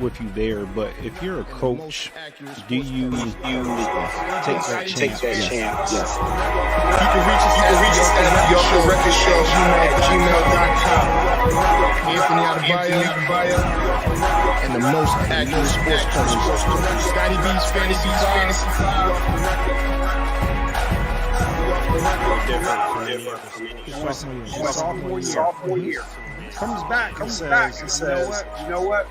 with you there, but if you're a coach, do you take that chance? Yes. You can reach us at gmail.com. Anthony Adebayo and the most accurate sports coach. Scotty B's Fantasy Sophomore year. Comes back and says, you know what?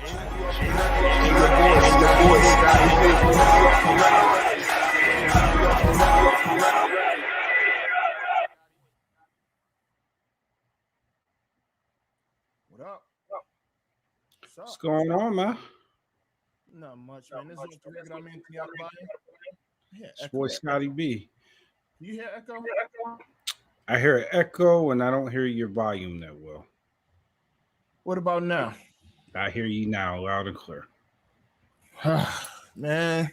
What up? What's going on, man? Not much, man. This is the record I'm Anthony Adebayo. Yeah, It's boy Scotty B. Do you hear echo? I hear an echo, and I don't hear your volume that well. What about now? I hear you now, loud and clear. Man.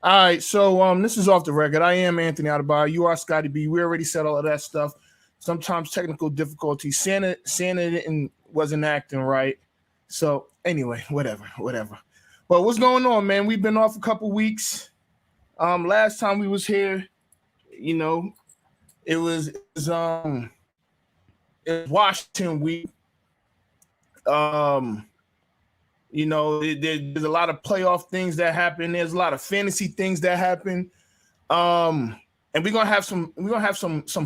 All right, so this is off the record. I am Anthony Adebayo. You are Scotty B. We already said all of that stuff. Sometimes technical difficulties. Santa wasn't acting right. So anyway, whatever. But what's going on, man? We've been off a couple weeks. Last time we was here, it was Washington week. There's a lot of playoff things that happen. There's a lot of fantasy things that happen. And we're gonna have some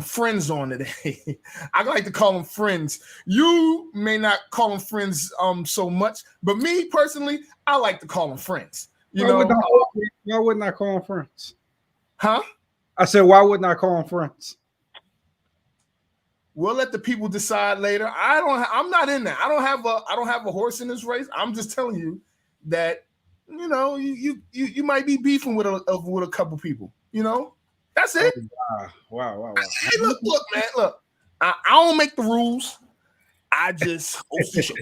friends on today. I like to call them friends. You may not call them friends so much, but me personally, I like to call them friends. Why wouldn't I call them friends? Huh? I said, why wouldn't I call them friends? We'll let the people decide later. I'm not in that. I don't have a horse in this race. I'm just telling you that you might be beefing with a couple people. That's it. Wow. Hey, look, man. Look, I don't make the rules. I just official.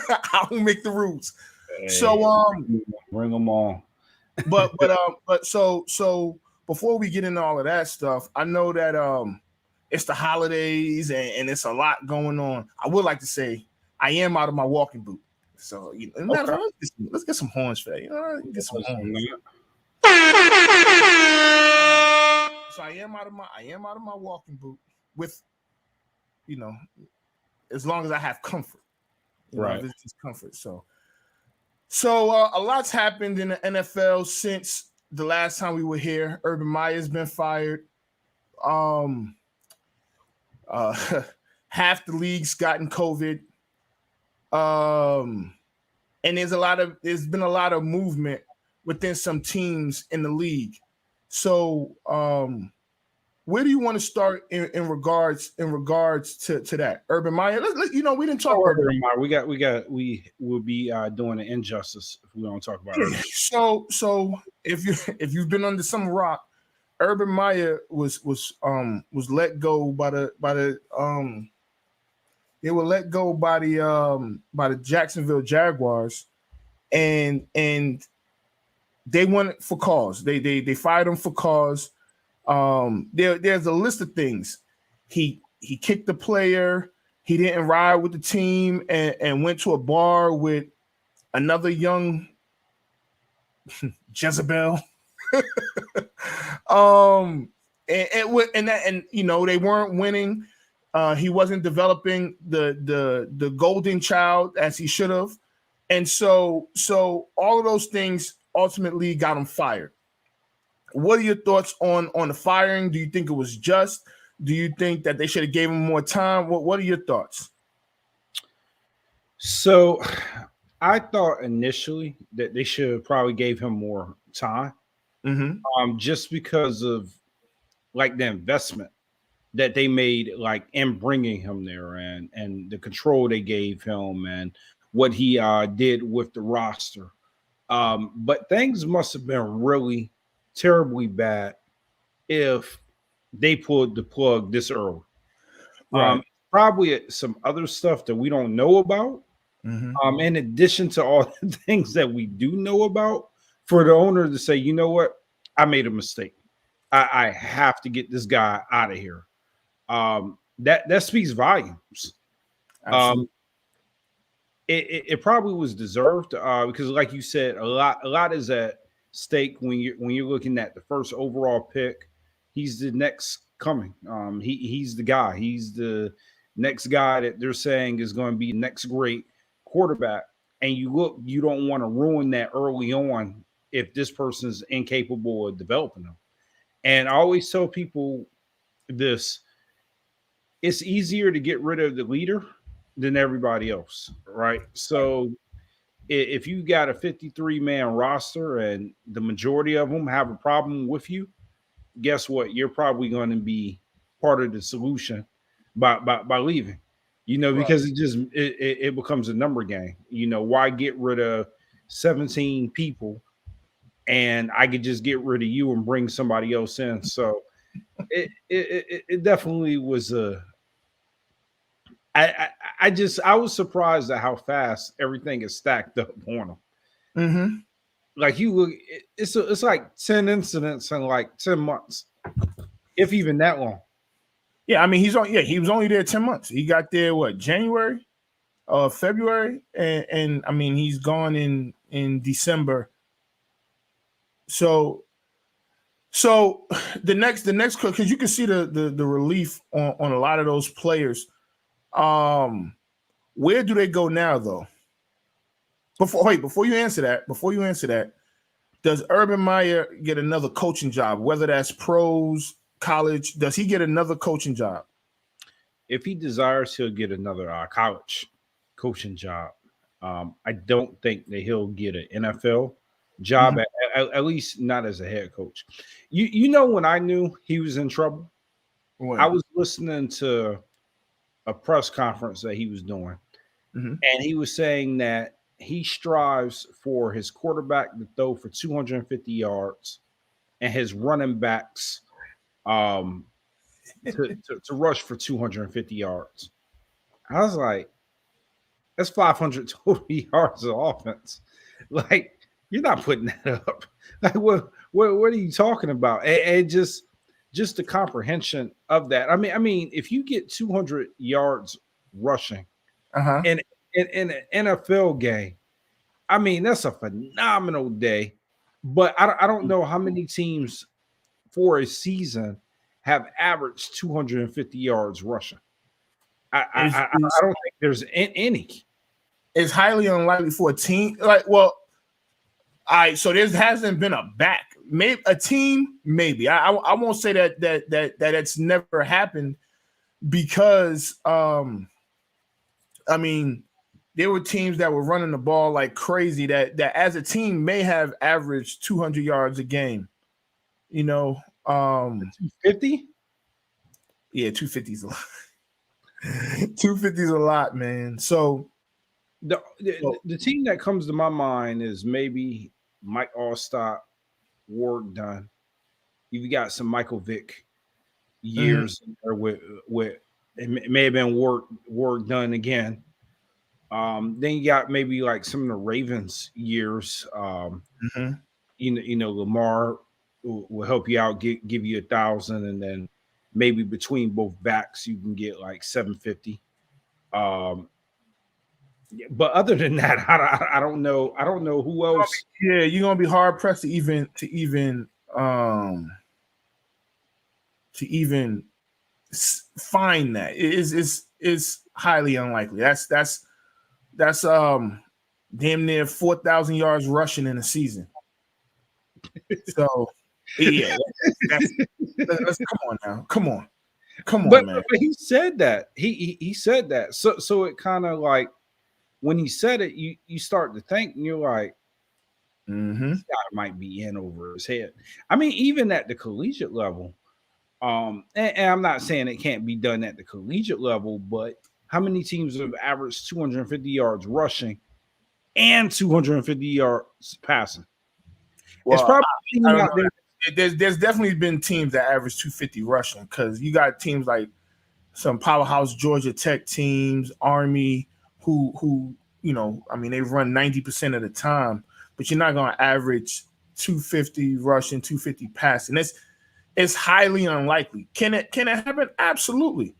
I don't make the rules. Hey, so bring them on. but so before we get into all of that stuff, I know that it's the holidays and it's a lot going on. I would like to say I am out of my walking boot. So let's get some horns for that. Get some horns. So I am out of my walking boot with, as long as I have comfort. Right. It's just comfort. So a lot's happened in the NFL since the last time we were here. Urban Meyer's been fired. Half the league's gotten COVID. And there's been a lot of movement within some teams in the league. So where do you want to start in regards to that? Urban Meyer, we didn't talk about Urban Meyer. We will be doing an injustice if we don't talk about it. So if you've been under some rock, Urban Meyer was let go by the Jacksonville Jaguars, and they won for cause. They fired him for cause. There's a list of things. He kicked the player. He didn't ride with the team and went to a bar with another young Jezebel. They weren't winning. He wasn't developing the golden child as he should have, and so all of those things ultimately got him fired. What are your thoughts on the firing? Do you think it was just? Do you think that they should have gave him more time? What are your thoughts? So I thought initially that they should have probably gave him more time. Mm-hmm. Just because of like the investment that they made, like in bringing him there, and the control they gave him, and what he did with the roster. But things must have been really terribly bad if they pulled the plug this early. Right. Probably some other stuff that we don't know about. Mm-hmm. In addition to all the things that we do know about, for the owner to say, you know what, I made a mistake. I have to get this guy out of here. That speaks volumes. it probably was deserved because, like you said, a lot is at stake when you're looking at the first overall pick. He's the next coming. He's the guy. He's the next guy that they're saying is going to be next great quarterback. And you don't want to ruin that early on if this person's incapable of developing them. And I always tell people this: it's easier to get rid of the leader than everybody else, right? So if you got a 53-man roster and the majority of them have a problem with you, guess what? You're probably going to be part of the solution by leaving. Because it becomes a number game. Why get rid of 17 people and I could just get rid of you and bring somebody else in? So it definitely was a. I was surprised at how fast everything is stacked up on them. Mm-hmm. Like you look, it's like 10 incidents in like 10 months, if even that long. Yeah, I mean he was only there 10 months. He got there January, February, and I mean he's gone in December. So the next because you can see the relief on a lot of those players. Where do they go now though? Before you answer that, does Urban Meyer get another coaching job? Whether that's pros, college, does he get another coaching job? If he desires, he'll get another college coaching job. I don't think that he'll get an NFL job, at least not as a head coach. When I knew he was in trouble, I was listening to a press conference that he was doing, and he was saying that he strives for his quarterback to throw for 250 yards and his running backs to rush for 250 yards. I was like, that's 500 total yards of offense. Like, you're not putting that up. Like, what are you talking about? And just the comprehension of that. I mean, if you get 200 yards rushing in an NFL game, I mean, that's a phenomenal day. But I don't know how many teams for a season have averaged 250 yards rushing. I don't think there's any. It's highly unlikely for a team. All right, so there hasn't been a back. Maybe a team, maybe. I won't say that it's never happened because I mean, there were teams that were running the ball like crazy that as a team may have averaged 200 yards a game. 250? Yeah, 250 is a lot. 250 is a lot, man. So the team that comes to my mind is maybe Mike Allstott, Ward Dunn. You've got some Michael Vick years there with it may have been Ward Dunn again. Then you got maybe like some of the Ravens years. Lamar will help you out, give you 1,000, and then maybe between both backs you can get like 750. But other than that, I don't know. I don't know who else. Yeah, you're gonna be hard pressed to even find that. It's highly unlikely. That's damn near 4,000 yards rushing in a season. So yeah, let's come on, man. But he said that. He said that. So it kind of like when he said it, you start to think, and you're like, this guy might be in over his head. I mean, even at the collegiate level, and I'm not saying it can't be done at the collegiate level, but how many teams have averaged 250 yards rushing and 250 yards passing? Well, it's probably out there. There's definitely been teams that average 250 rushing because you got teams like some powerhouse Georgia Tech teams, Army, who I mean, they run 90% of the time, but you're not going to average 250 rushing, 250 passing. It's highly unlikely. Can it happen? Absolutely.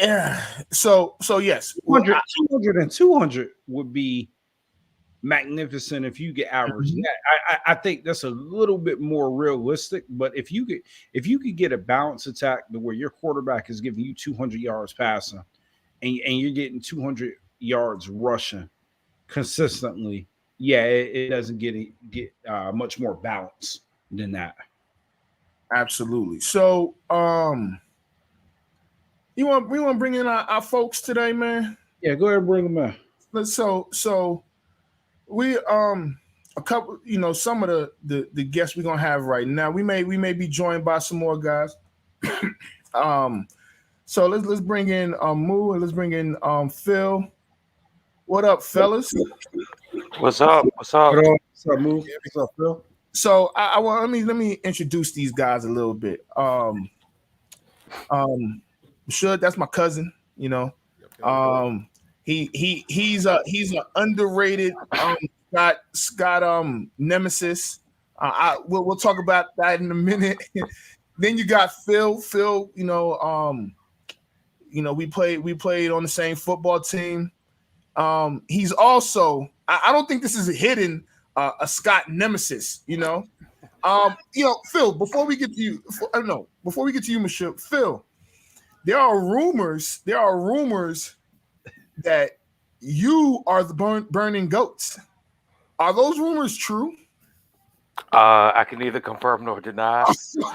Yeah. So yes. 200, 200 and 200 would be magnificent if you get average that. I think that's a little bit more realistic. But if you could get a balanced attack to where your quarterback is giving you 200 yards passing and you're getting 200 yards rushing consistently, yeah, it doesn't get much more balance than that. Absolutely. So we want to bring in our folks today, man. Yeah, go ahead and bring them in. So we a couple, some of the guests we're gonna have right now. We may be joined by some more guys. So let's bring in Moo, and let's bring in Phil. What up, fellas? What's up? What's up, Moo? What's up, Phil? So I want let me introduce these guys a little bit. That's my cousin. He's an underrated Scott Nemesis. We'll talk about that in a minute. Then you got Phil. Phil, we played on the same football team. He's also, I don't think this is hidden, a Scott Nemesis. Phil. Before we get to you, Michelle, Phil, there are rumors that you are the burning goats. Are those rumors true? I can neither confirm nor deny.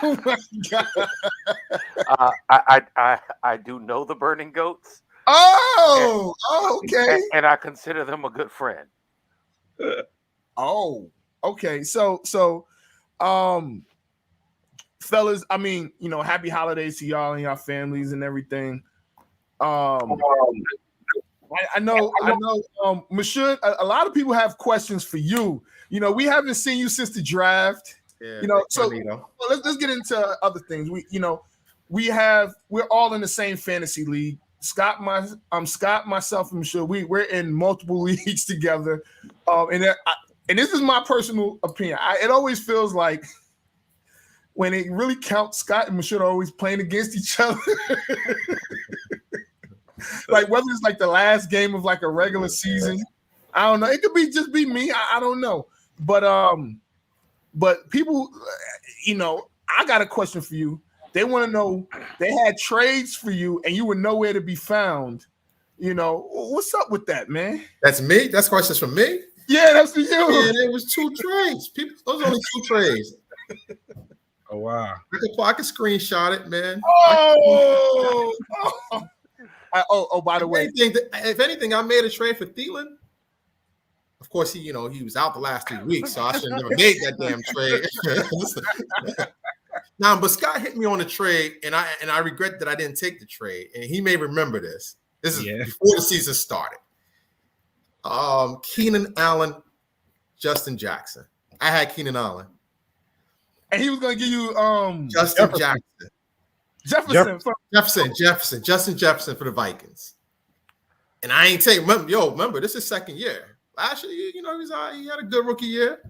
Oh my God. I do know the burning goats. Okay. And I consider them a good friend. Oh, okay. So, fellas, happy holidays to y'all and your families and everything. I know, Michelle, a lot of people have questions for you. We haven't seen you since the draft. Yeah, let's get into other things. We're all in the same fantasy league. Scott, myself, and Michelle. We're in multiple leagues together. And this is my personal opinion. It always feels like when it really counts, Scott and Michelle are always playing against each other. Like whether it's like the last game of like a regular season, I don't know. It could just be me. I don't know. But people, I got a question for you. They want to know, they had trades for you and you were nowhere to be found. What's up with that, man? That's me. That's questions from me. Yeah, that's for you. Yeah, there was 2 trades. Those are only 2 trades. Oh wow! I can screenshot it, man. By the way, if anything, I made a trade for Thielen. Of course, he was out the last 2 weeks, so I should have never made that damn trade. But Scott hit me on a trade, and I regret that I didn't take the trade. And he may remember this. This is before the season started. Keenan Allen, Justin Jackson. I had Keenan Allen. And he was going to give you Justin Jackson. Jefferson. Justin Jefferson for the Vikings. And I ain't taking, remember, this is second year. Last year, he had a good rookie year.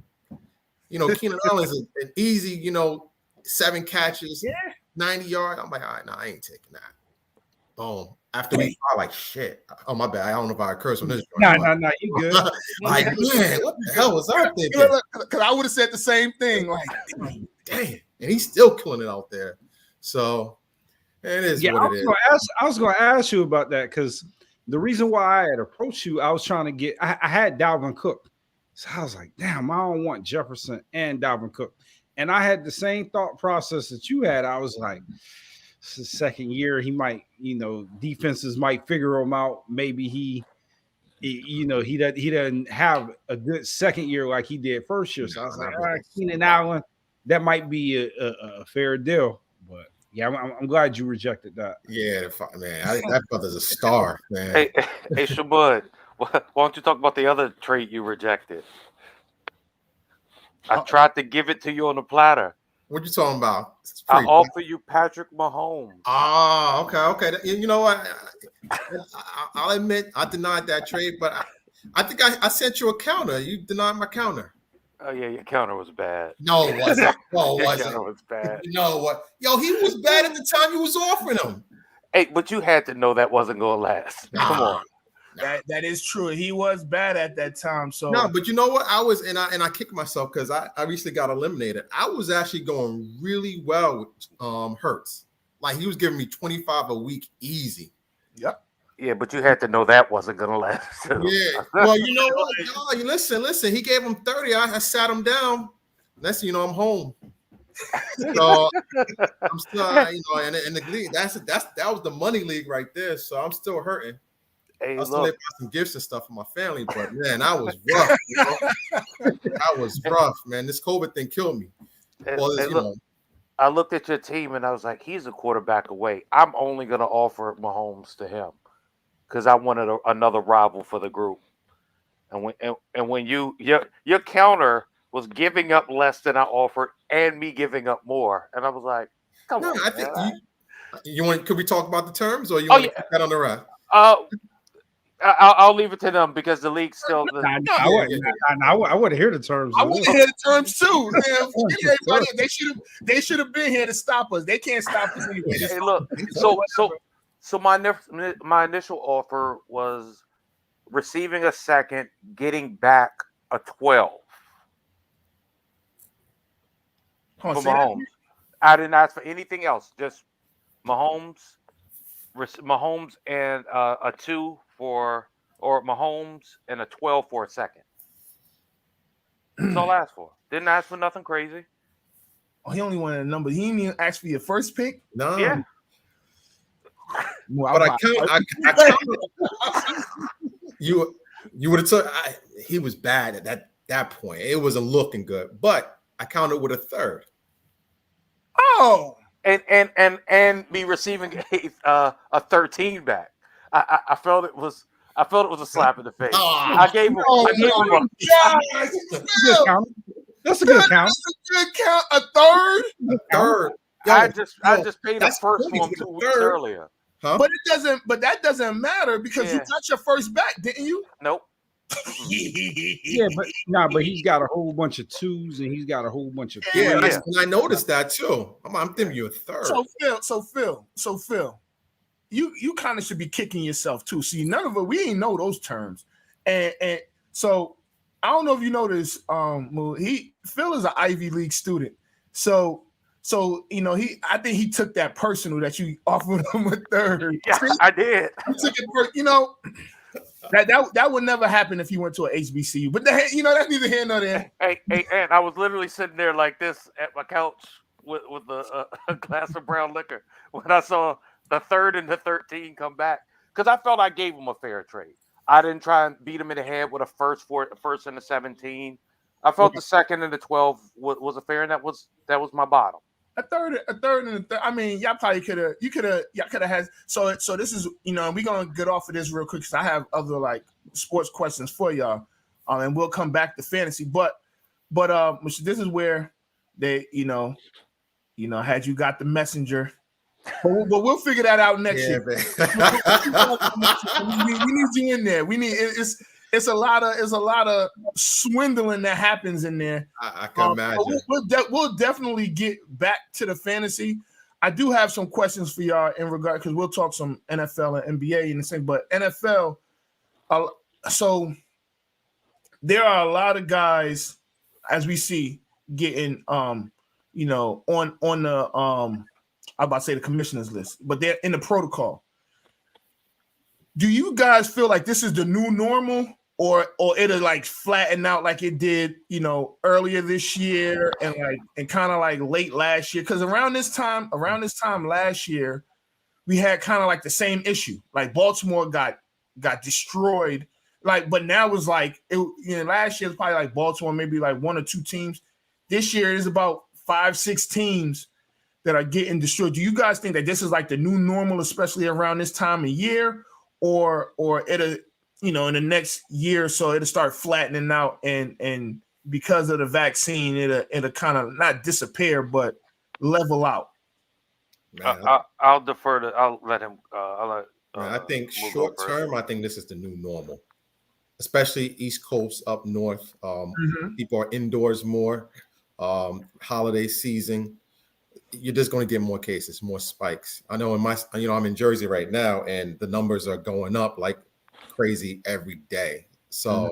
Keenan Allen is an easy, 7 catches, 90 yards. I'm like, all right, no, I ain't taking that. Boom. After we I like shit. Oh, my bad. I don't know if I cursed on this. No, you good. Like, man, what the hell was I thinking? Because I would have said the same thing. Like, damn. And he's still killing it out there. So it is what it is. I was going to ask you about that because the reason why I had approached you, I was trying to get, I had Dalvin Cook. So I was like, damn, I don't want Jefferson and Dalvin Cook. And I had the same thought process that you had. I was like, it's his second year. He might, defenses might figure him out. Maybe he doesn't have a good second year like he did first year. So I was like, all right, Keenan Allen, that might be a fair deal. But yeah, I'm glad you rejected that. Yeah, man, that brother's a star, man. Hey, Shabud, why don't you talk about the other trade you rejected? I tried to give it to you on a platter. What you talking about? I offer you Patrick Mahomes. Oh, okay. You know what? I'll admit I denied that trade, but I think I sent you a counter. You denied my counter. Oh yeah, your counter was bad. No, it wasn't. No, it Your wasn't. counter was bad. You know what? Yo, he was bad at the time you was offering him. Hey, but you had to know that wasn't gonna last. Come on. That is true. He was bad at that time. So No, but you know what? I was and I kicked myself because I recently got eliminated. I was actually going really well with Hurts. Like he was giving me 25 a week easy. Yep. Yeah, but you had to know that wasn't gonna last. Too. Yeah. Well, you know what? No, listen. He gave him 30. I sat him down. Next thing you know, I'm home. So I'm still, and the league. That was the money league right there. So I'm still hurting. Hey, I still buy some gifts and stuff for my family, but man, I was rough. I was rough, man. This COVID thing killed me. Well, I looked at your team and I was like, he's a quarterback away. I'm only gonna offer Mahomes to him because I wanted another rival for the group. And when your counter was giving up less than I offered and me giving up more, and I was like, come on. I think you want. Could we talk about the terms, or you Oh, want to put that on the rack? I'll leave it to them because the league still. I want to hear the terms. I want to hear the terms too. Man, they should have been here to stop us. They can't stop us anyway. Hey, look. So my initial offer was receiving a second, getting back a 12 for Mahomes. I didn't ask for anything else. Just Mahomes and a 2 for, or Mahomes and a 12 for a second. That's all I asked for. Didn't ask for nothing crazy. Oh, he only wanted a number. He didn't even ask for your first pick. No. Yeah. Well, but I count. You would have took. He was bad at that point. It wasn't looking good, but I counted with a third. Oh. And me receiving a 13 back. I felt it was a slap in the face. I gave him. That's a good count. That's a good count. A third. I just paid a first for him 2 weeks earlier. Huh? But that doesn't matter because you got your first back, didn't you? Nope. Yeah, but he's got a whole bunch of 2s and he's got a whole bunch of 3s. Yeah. I noticed that too. I'm thinking you a third. So Phil, you kind of should be kicking yourself too. See, none of it, we ain't know those terms, and so I don't know if you know this. Phil is an Ivy League student, so I think he took that personal that you offered him a third. Yeah, I did. He took it, that would never happen if you went to an HBCU. But that's neither here nor there. Hey, and I was literally sitting there like this at my couch with a glass of brown liquor when I saw the 3rd and the 13 come back because I felt I gave him a fair trade. I didn't try and beat him in the head with a first and the 17. I felt the 2nd and the 12 was a fair, and that was my bottom. A third and a third. I mean, y'all probably could have had. So this is, we're gonna get off of this real quick because I have other like sports questions for y'all, and we'll come back to fantasy. But this is where they, had you got the messenger, but we'll figure that out next year. We need you in there. We need it's a lot of swindling that happens in there. I can imagine. We'll definitely get back to the fantasy. I do have some questions for y'all in regard because we'll talk some NFL and NBA and the same. But NFL, so there are a lot of guys as we see getting on the I'm about to say the commissioners list, but they're in the protocol. Do you guys feel like this is the new normal? Or it'll like flatten out like it did, earlier this year and kind of like late last year. Because around this time last year, we had kind of like the same issue. Like Baltimore got destroyed. But now it's like last year was probably like Baltimore, maybe like 1 or 2 teams. This year is about 5-6 teams that are getting destroyed. Do you guys think that this is like the new normal, especially around this time of year, or it'll in the next year or so, it'll start flattening out, and because of the vaccine, it'll kind of not disappear, but level out? I'll defer to. I'll let him. I think short term, I think this is the new normal, especially East Coast up north. People are indoors more. Holiday season, you're just going to get more cases, more spikes. I know I'm in Jersey right now, and the numbers are going up like crazy every day. So,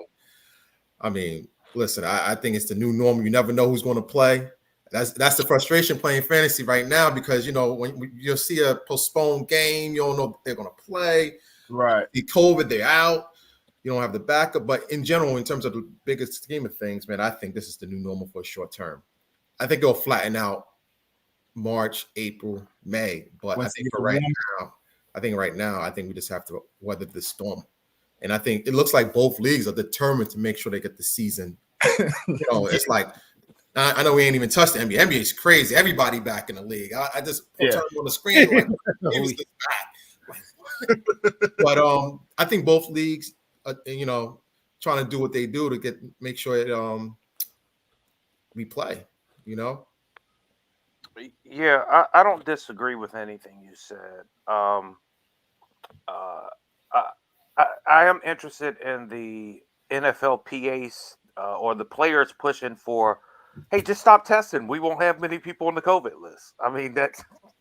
I mean, listen, I think it's the new normal. You never know who's going to play. That's the frustration playing fantasy right now, because when you'll see a postponed game, you don't know if they're going to play. Right. The COVID, they're out. You don't have the backup. But in general, in terms of the biggest scheme of things, man, I think this is the new normal for a short term. I think it'll flatten out March, April, May. But I think right now, we just have to weather the storm. And I think it looks like both leagues are determined to make sure they get the season. It's like, I know we ain't even touched the NBA. NBA is crazy. Everybody back in the league. I just turned on the screen like, it was just back. But I think both leagues, trying to do what they do to make sure we play. Yeah, I don't disagree with anything you said. I am interested in the NFLPA's or the players pushing for, hey, just stop testing. We won't have many people on the COVID list. I mean, that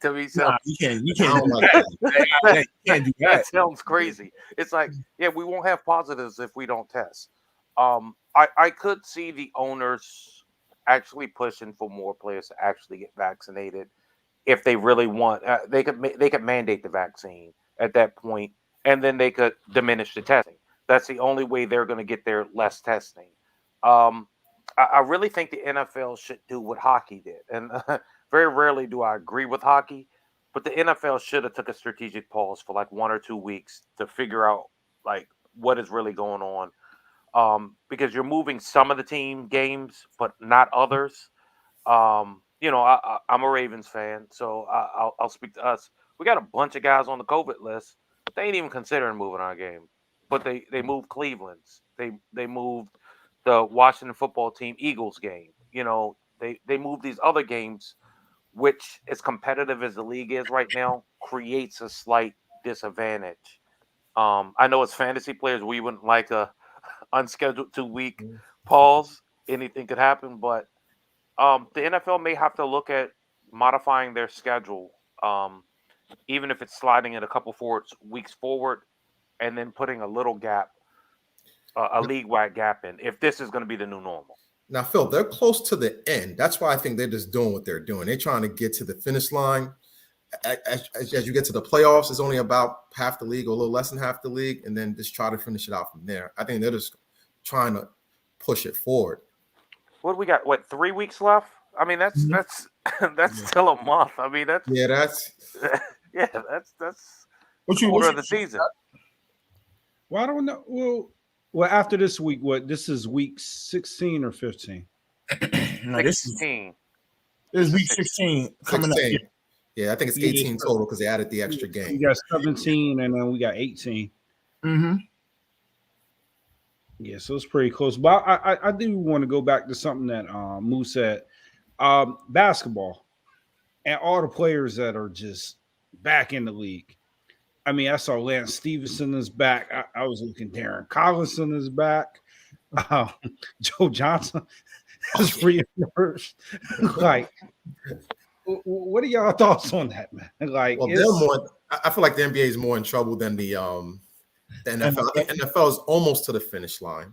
to me sounds you can't do that. You can't do that. That sounds crazy. It's like, yeah, we won't have positives if we don't test. I could see the owners actually pushing for more players to actually get vaccinated if they really want. They could mandate the vaccine at that point, and then they could diminish the testing. That's the only way they're going to get their less testing. I really think the NFL should do what hockey did, and very rarely do I agree with hockey, but the NFL should have took a strategic pause for like 1 or 2 weeks to figure out like what is really going on. Because you're moving some of the team games, but not others. I'm a Ravens fan, so I'll speak to us. We got a bunch of guys on the COVID list. They ain't even considering moving our game, but they moved Cleveland's. They moved the Washington football team Eagles game. They moved these other games, which, as competitive as the league is right now, creates a slight disadvantage. I know as fantasy players, we wouldn't like a unscheduled 2-week pause. Anything could happen, but the NFL may have to look at modifying their schedule, even if it's sliding it a couple weeks forward, and then putting a little gap, a league-wide gap in, if this is going to be the new normal. Now, Phil, they're close to the end. That's why I think they're just doing what they're doing. They're trying to get to the finish line. As you get to the playoffs, it's only about half the league or a little less than half the league, and then just try to finish it out from there. I think they're just trying to push it forward. What do we got? 3 weeks left? I mean, that's still a month. I mean, that's quarter of the season. Well, I don't know. Well, after this week, this is week 16 or 15? No, this is week 16 coming 16. Up. Yeah, I think it's 18 total because they added the extra game. We got 17 and then we got 18. Mm-hmm. Yeah, so it's pretty close. But I do want to go back to something that Moose said. Basketball and all the players that are just back in the league. I mean, I saw Lance Stevenson is back. I was looking, Darren Collison is back. Joe Johnson is reemerged. Like, what are y'all thoughts on that, man? Like, well, I feel like the NBA is more in trouble than the NFL. I think NFL is almost to the finish line.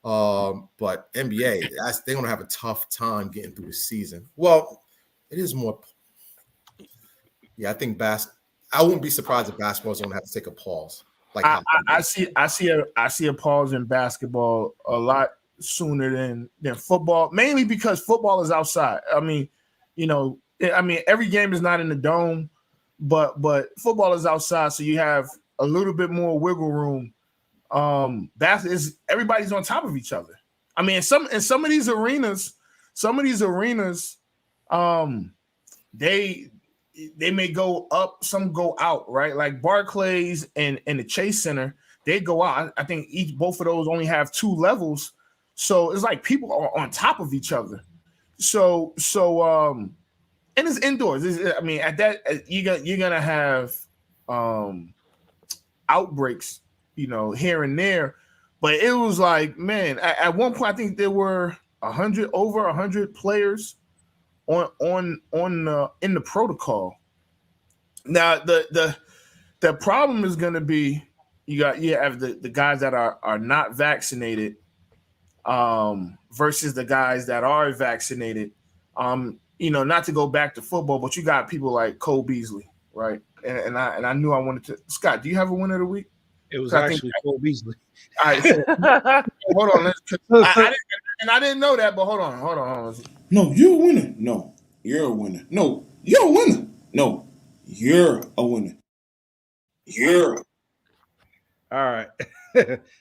But NBA, they're going to have a tough time getting through the season. Well, it is more. Yeah, I think I wouldn't be surprised if basketball is going to have to take a pause. Like I see a pause in basketball a lot sooner than football, mainly because football is outside. I mean, every game is not in the dome, but football is outside, so you have a little bit more wiggle room. Everybody's on top of each other. I mean, in some of these arenas, they may go up, some go out, right? Like Barclays and the Chase Center, they go out. I think both of those only have 2 levels, so it's like people are on top of each other. So and it's indoors. At that you're gonna have outbreaks, here and there. But it was like, man, at one point I think there were over 100 players in the protocol. Now the problem is going to be you have the guys that are not vaccinated versus the guys that are vaccinated. Not to go back to football, but you got people like Cole Beasley, right? And I knew I wanted to. Scott, do you have a winner of the week? It was actually Cole Beasley. All right, so, hold on. I didn't know that, but hold on. No, you're a winner. No, you're a winner. No, you're a winner. No, you're a winner. You're. All right.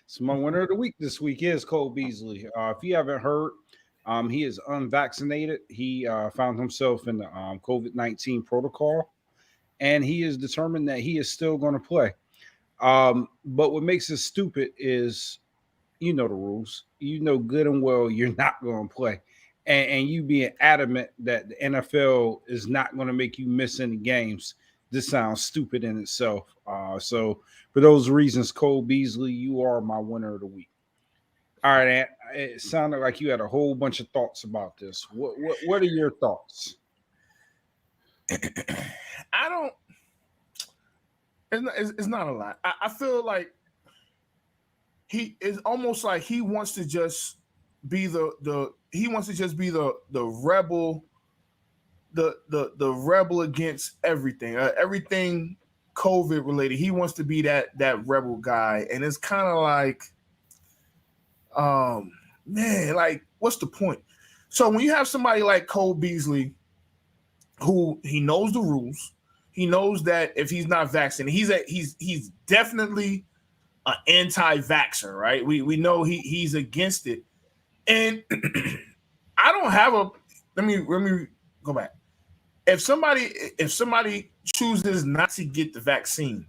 So my winner of the week this week is Cole Beasley. If you haven't heard, he is unvaccinated. He found himself in the COVID-19 protocol, and he is determined that he is still going to play. But what makes it stupid is, you know the rules. You know good and well you're not going to play, and you being adamant that the NFL is not going to make you miss any games. This sounds stupid in itself. So for those reasons, Cole Beasley, you are my winner of the week. All right, Ant, it sounded like you had a whole bunch of thoughts about this. What are your thoughts? I don't. It's not a lot. I feel like he is almost like he wants to just be the rebel, the rebel against everything, everything COVID related. He wants to be that rebel guy, and it's kind of like, man, like what's the point? So when you have somebody like Cole Beasley, who he knows the rules. He knows that if he's not vaccinated, he's definitely an anti-vaxxer, right? We know he's against it, and I don't have a. Let me go back. If somebody chooses not to get the vaccine,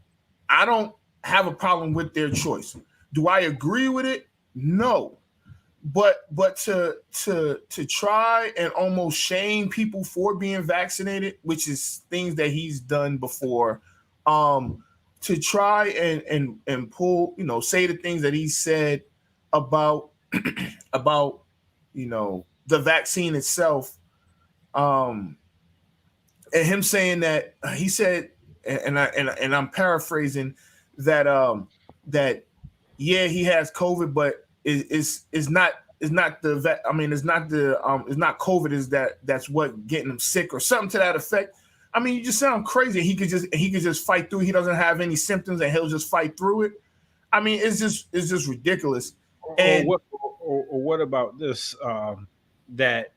I don't have a problem with their choice. Do I agree with it? No. But to try and almost shame people for being vaccinated, which is things that he's done before, to try and pull, say the things that he said about the vaccine itself, and him saying that he said, and I'm paraphrasing that he has COVID, but it's not COVID. That's what getting him sick or something to that effect. I mean, you just sound crazy. He could just fight through. He doesn't have any symptoms, and he'll just fight through it. I mean, it's just ridiculous. And what about this? That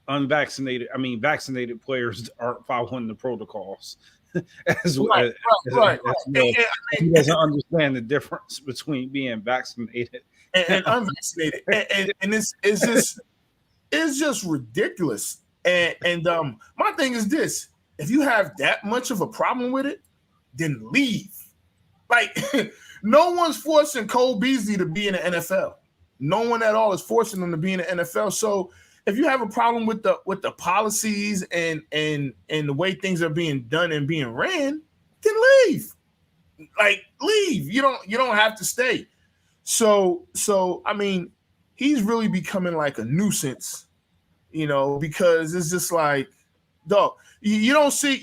vaccinated players aren't following the protocols. Right. He doesn't understand the difference between being vaccinated and unvaccinated, and it's just ridiculous. And my thing is this: if you have that much of a problem with it, then leave. Like, no one's forcing Cole Beasley to be in the NFL. No one at all is forcing him to be in the NFL. So if you have a problem with the policies and the way things are being done and being ran, then leave. Like, leave. You don't have to stay. So I mean, he's really becoming like a nuisance, because it's just like, dog. You don't see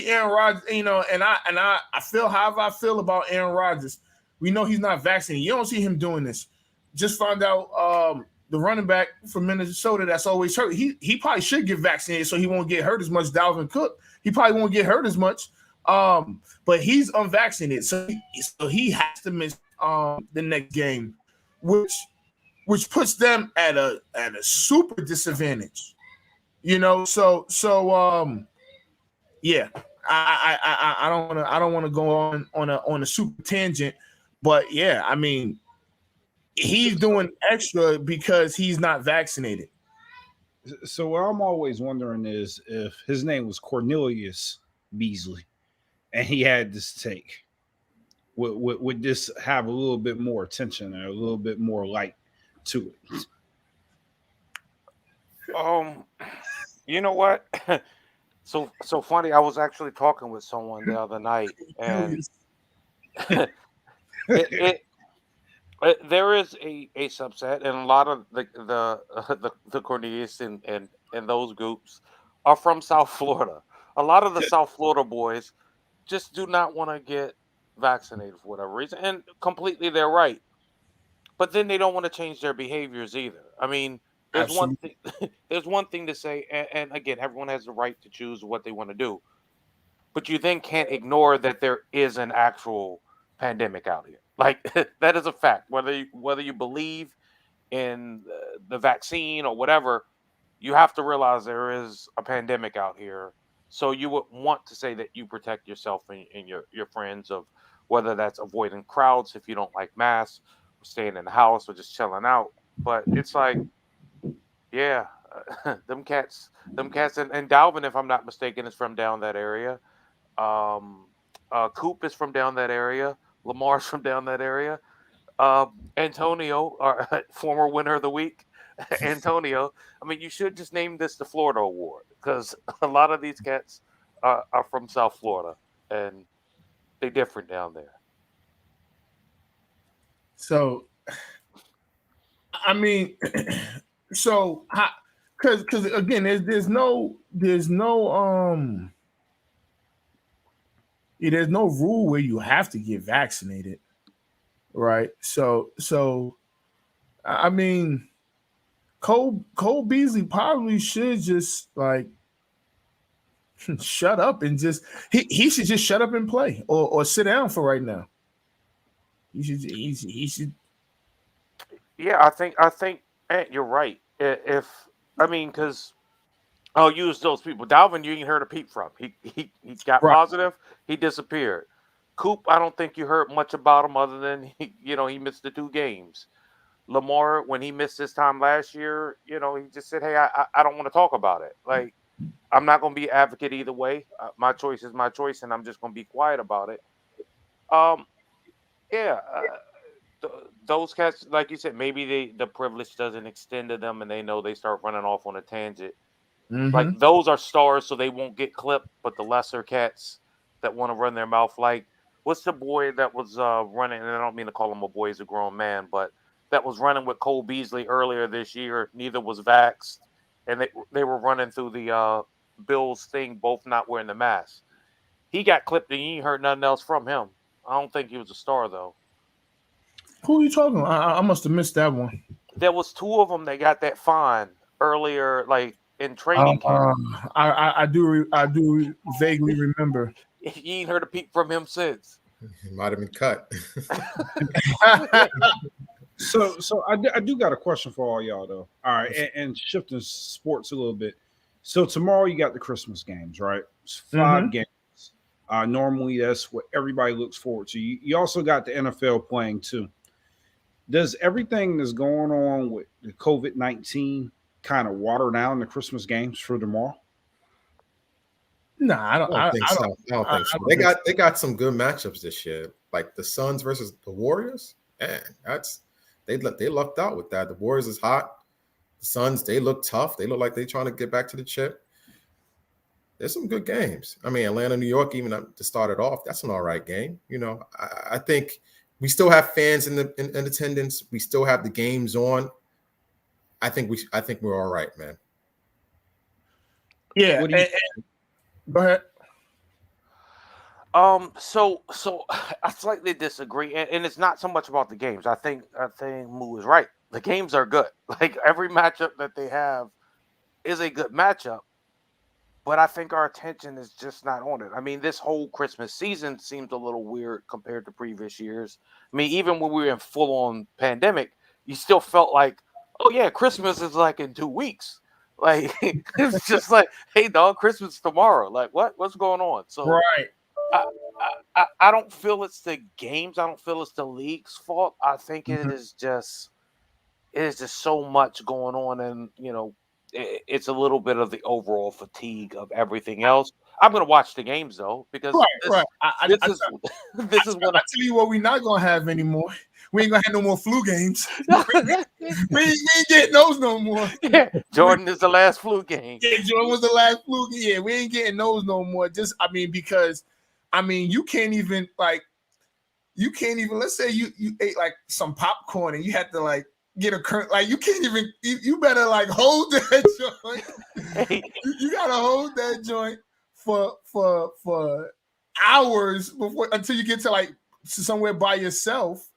Aaron Rodgers, and I feel however I feel about Aaron Rodgers. We know he's not vaccinated. You don't see him doing this. Just found out the running back from Minnesota that's always hurt. He probably should get vaccinated so he won't get hurt as much. Dalvin Cook, he probably won't get hurt as much. But he's unvaccinated, so he has to miss the next game, which puts them at a super disadvantage. Yeah. I don't want to go on a super tangent, but yeah, I mean, he's doing extra because he's not vaccinated. So what I'm always wondering is if his name was Cornelius Beasley and he had this take, would this have a little bit more attention and a little bit more light to it? You know what? So funny. I was actually talking with someone the other night, and there is a subset, and a lot of the Cornelius and those groups are from South Florida. A lot of the South Florida boys just do not want to get vaccinated for whatever reason, and completely they're right. But then they don't want to change their behaviors either. I mean, there's one Absolutely. thing. There's one thing to say, and again, everyone has the right to choose what they want to do. But you then can't ignore that there is an actual pandemic out here. Like that is a fact. Whether you believe in the vaccine or whatever, you have to realize there is a pandemic out here. So you would want to say that you protect yourself and your friends of whether that's avoiding crowds if you don't like masks, or staying in the house, or just chilling out. But it's like, yeah, them cats, and Dalvin, if I'm not mistaken, is from down that area. Um, Coop is from down that area. Lamar's from down that area. Antonio, our former winner of the week, Antonio. I mean, you should just name this the Florida Award because a lot of these cats are from South Florida and they different down there. So, I mean, so because again, there's no yeah, there's no rule where you have to get vaccinated, right? So I mean, Cole Beasley probably should just like shut up and just he should just shut up and play or sit down for right now. He should. Yeah, I think you're right. If I mean, because I'll use those people. Dalvin, you ain't heard a peep from. He got Right. positive. He disappeared. Coop, I don't think you heard much about him other than he missed the 2 games. Lamar, when he missed his time last year, he just said, "Hey, I don't want to talk about it. Like, I'm not going to be an advocate either way. My choice is my choice, and I'm just going to be quiet about it." Um, yeah, those cats, like you said, maybe the privilege doesn't extend to them, and they know they start running off on a tangent. Like Mhm. those are stars, so they won't get clipped. But the lesser cats that want to run their mouth, like what's the boy that was running? And I don't mean to call him a boy; he's a grown man, but that was running with Cole Beasley earlier this year. Neither was vaxxed, and they were running through the Bills thing, both not wearing the mask. He got clipped, and you ain't heard nothing else from him. I don't think he was a star though. Who are you talking about? I must have missed that one. There was 2 of them that got that fine earlier, like in training camp. I do vaguely remember. You ain't heard a peep from him since. He might have been cut. So I do got a question for all y'all though. All right, and shifting sports a little bit. So tomorrow you got the Christmas games, right? It's 5 games. Normally that's what everybody looks forward to. You also got the NFL playing too. Does everything that's going on with the COVID-19 kind of water down the Christmas games for tomorrow? Nah, I don't. I don't think I so. don't. I don't think so. I don't They got some good matchups this year, like the Suns versus the Warriors. Man, they lucked out with that. The Warriors is hot. The Suns, they look tough. They look like they're trying to get back to the chip. There's some good games. I mean, Atlanta, New York, even to start it off, that's an all right game. I think we still have fans in attendance. We still have the games on. I think we're all right, man. Yeah. What do you Go ahead. So I slightly disagree, and it's not so much about the games. I think Moo is right. The games are good. Like every matchup that they have is a good matchup, but I think our attention is just not on it. I mean, this whole Christmas season seems a little weird compared to previous years. I mean, even when we were in full-on pandemic, you still felt like, oh yeah, Christmas is like in 2 weeks. Like it's just like, hey dog, Christmas tomorrow. Like what's going on? So Right. I don't feel it's the games. I don't feel it's the league's fault. I think it is just so much going on, and it's a little bit of the overall fatigue of everything else. I'm gonna watch the games though because Right. this is this is I what tell you what, we're not gonna have anymore. We ain't gonna have no more flu games. we ain't getting those no more. Yeah, Jordan is the last flu game. Yeah, Jordan was the last flu. Yeah, we ain't getting those no more. Because you can't even let's say you ate like some popcorn and you had to like get a current. Like you can't even. You better like hold that joint. Hey, You gotta hold that joint for hours before until you get to like somewhere by yourself.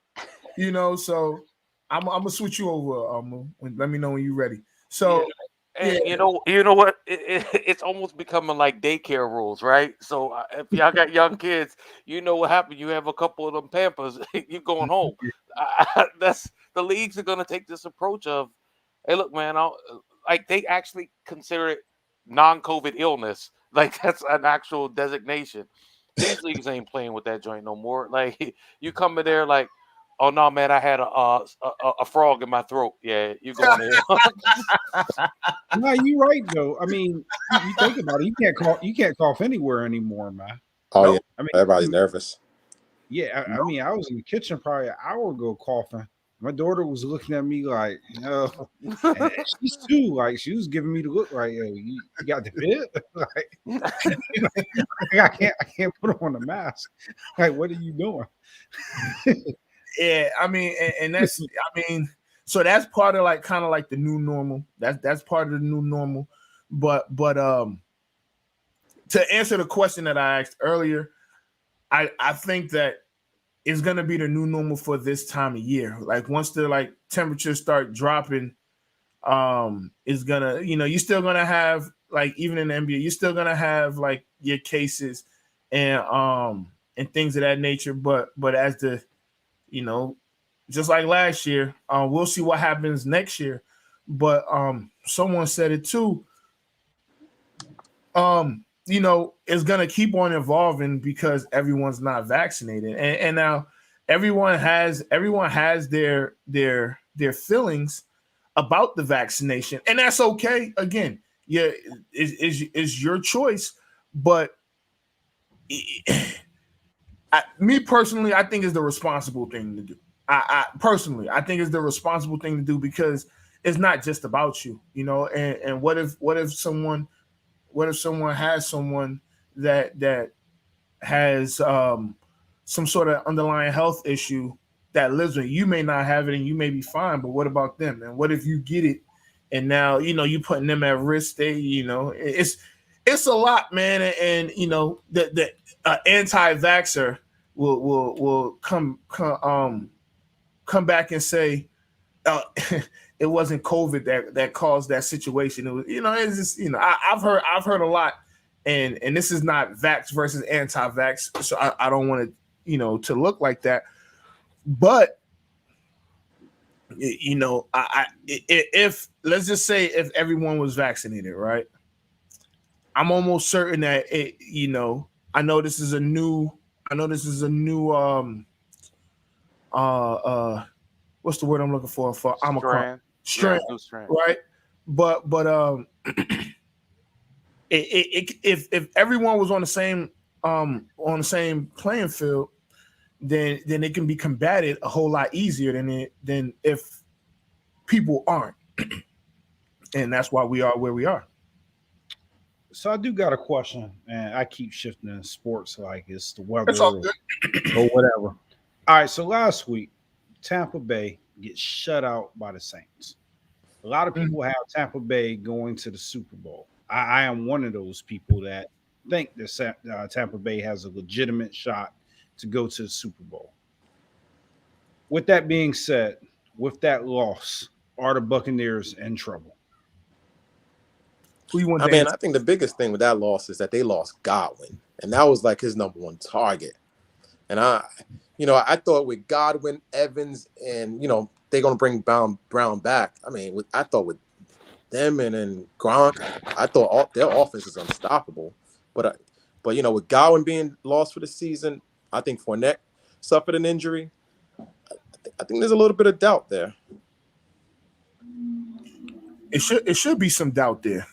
You know, so I'm gonna switch you over. Let me know when you're ready. So. and you know what? It's almost becoming like daycare rules, right? So if y'all got young kids, you know what happened. You have a couple of them Pampers, you going home. That's the leagues are going to take this approach of, hey, look, man, like they actually consider it non-COVID illness. Like that's an actual designation. These leagues ain't playing with that joint no more. Like you come in there like, oh no, man, I had a frog in my throat. Yeah, you going there? No, you're right though. I mean, you think about it. You can't cough anywhere anymore, man. Oh Nope. yeah, I mean, everybody's nervous. yeah. I mean, I was in the kitchen probably an hour ago coughing. My daughter was looking at me like, and she's too like she was giving me the look like, yo, you got the fit? Like, I can't put on a mask. Like, what are you doing? Yeah, I mean, and that's, I mean, so that's part of like kind of like the new normal. That's part of the new normal. But to answer the question that I asked earlier, I think that it's gonna be the new normal for this time of year. Like once the like temperatures start dropping, is gonna, you're still gonna have like even in the NBA, you're still gonna have like your cases and things of that nature. But as the just like last year, we'll see what happens next year. But someone said it too. It's gonna keep on evolving because everyone's not vaccinated, and now everyone has their feelings about the vaccination, and that's okay. Again, yeah, is your choice, but me personally, I think it's the responsible thing to do. I personally, I think it's the responsible thing to do because it's not just about you, and what if someone has someone that has some sort of underlying health issue that lives with you? You may not have it and you may be fine, but what about them? And what if you get it and now you putting them at risk? It's a lot, man. And the anti-vaxxer will come back and say, it wasn't COVID that caused that situation. It was, it's just, I've heard a lot, and this is not vax versus anti-vax, so I don't want it, to look like that. But if let's just say if everyone was vaccinated, right? I'm almost certain that I know this is a new what's the word I'm looking for Omicron strand, right? But if everyone was on the same playing field, then it can be combated a whole lot easier than if people aren't, and that's why we are where we are. So I do got a question, and I keep shifting in sports like it's the weather It's all good. or whatever. All right, so last week, Tampa Bay gets shut out by the Saints. A lot of people have Tampa Bay going to the Super Bowl. I am one of those people that think that Tampa Bay has a legitimate shot to go to the Super Bowl. With that being said, with that loss, are the Buccaneers in trouble? Who you want? I mean, I think the biggest thing with that loss is that they lost Godwin, and that was like his number one target. And I thought with Godwin, Evans, and they're gonna bring Brown back. I mean, I thought with them and Gronk, I thought their offense is unstoppable. But with Godwin being lost for the season, I think Fournette suffered an injury. I think there's a little bit of doubt there. It should be some doubt there.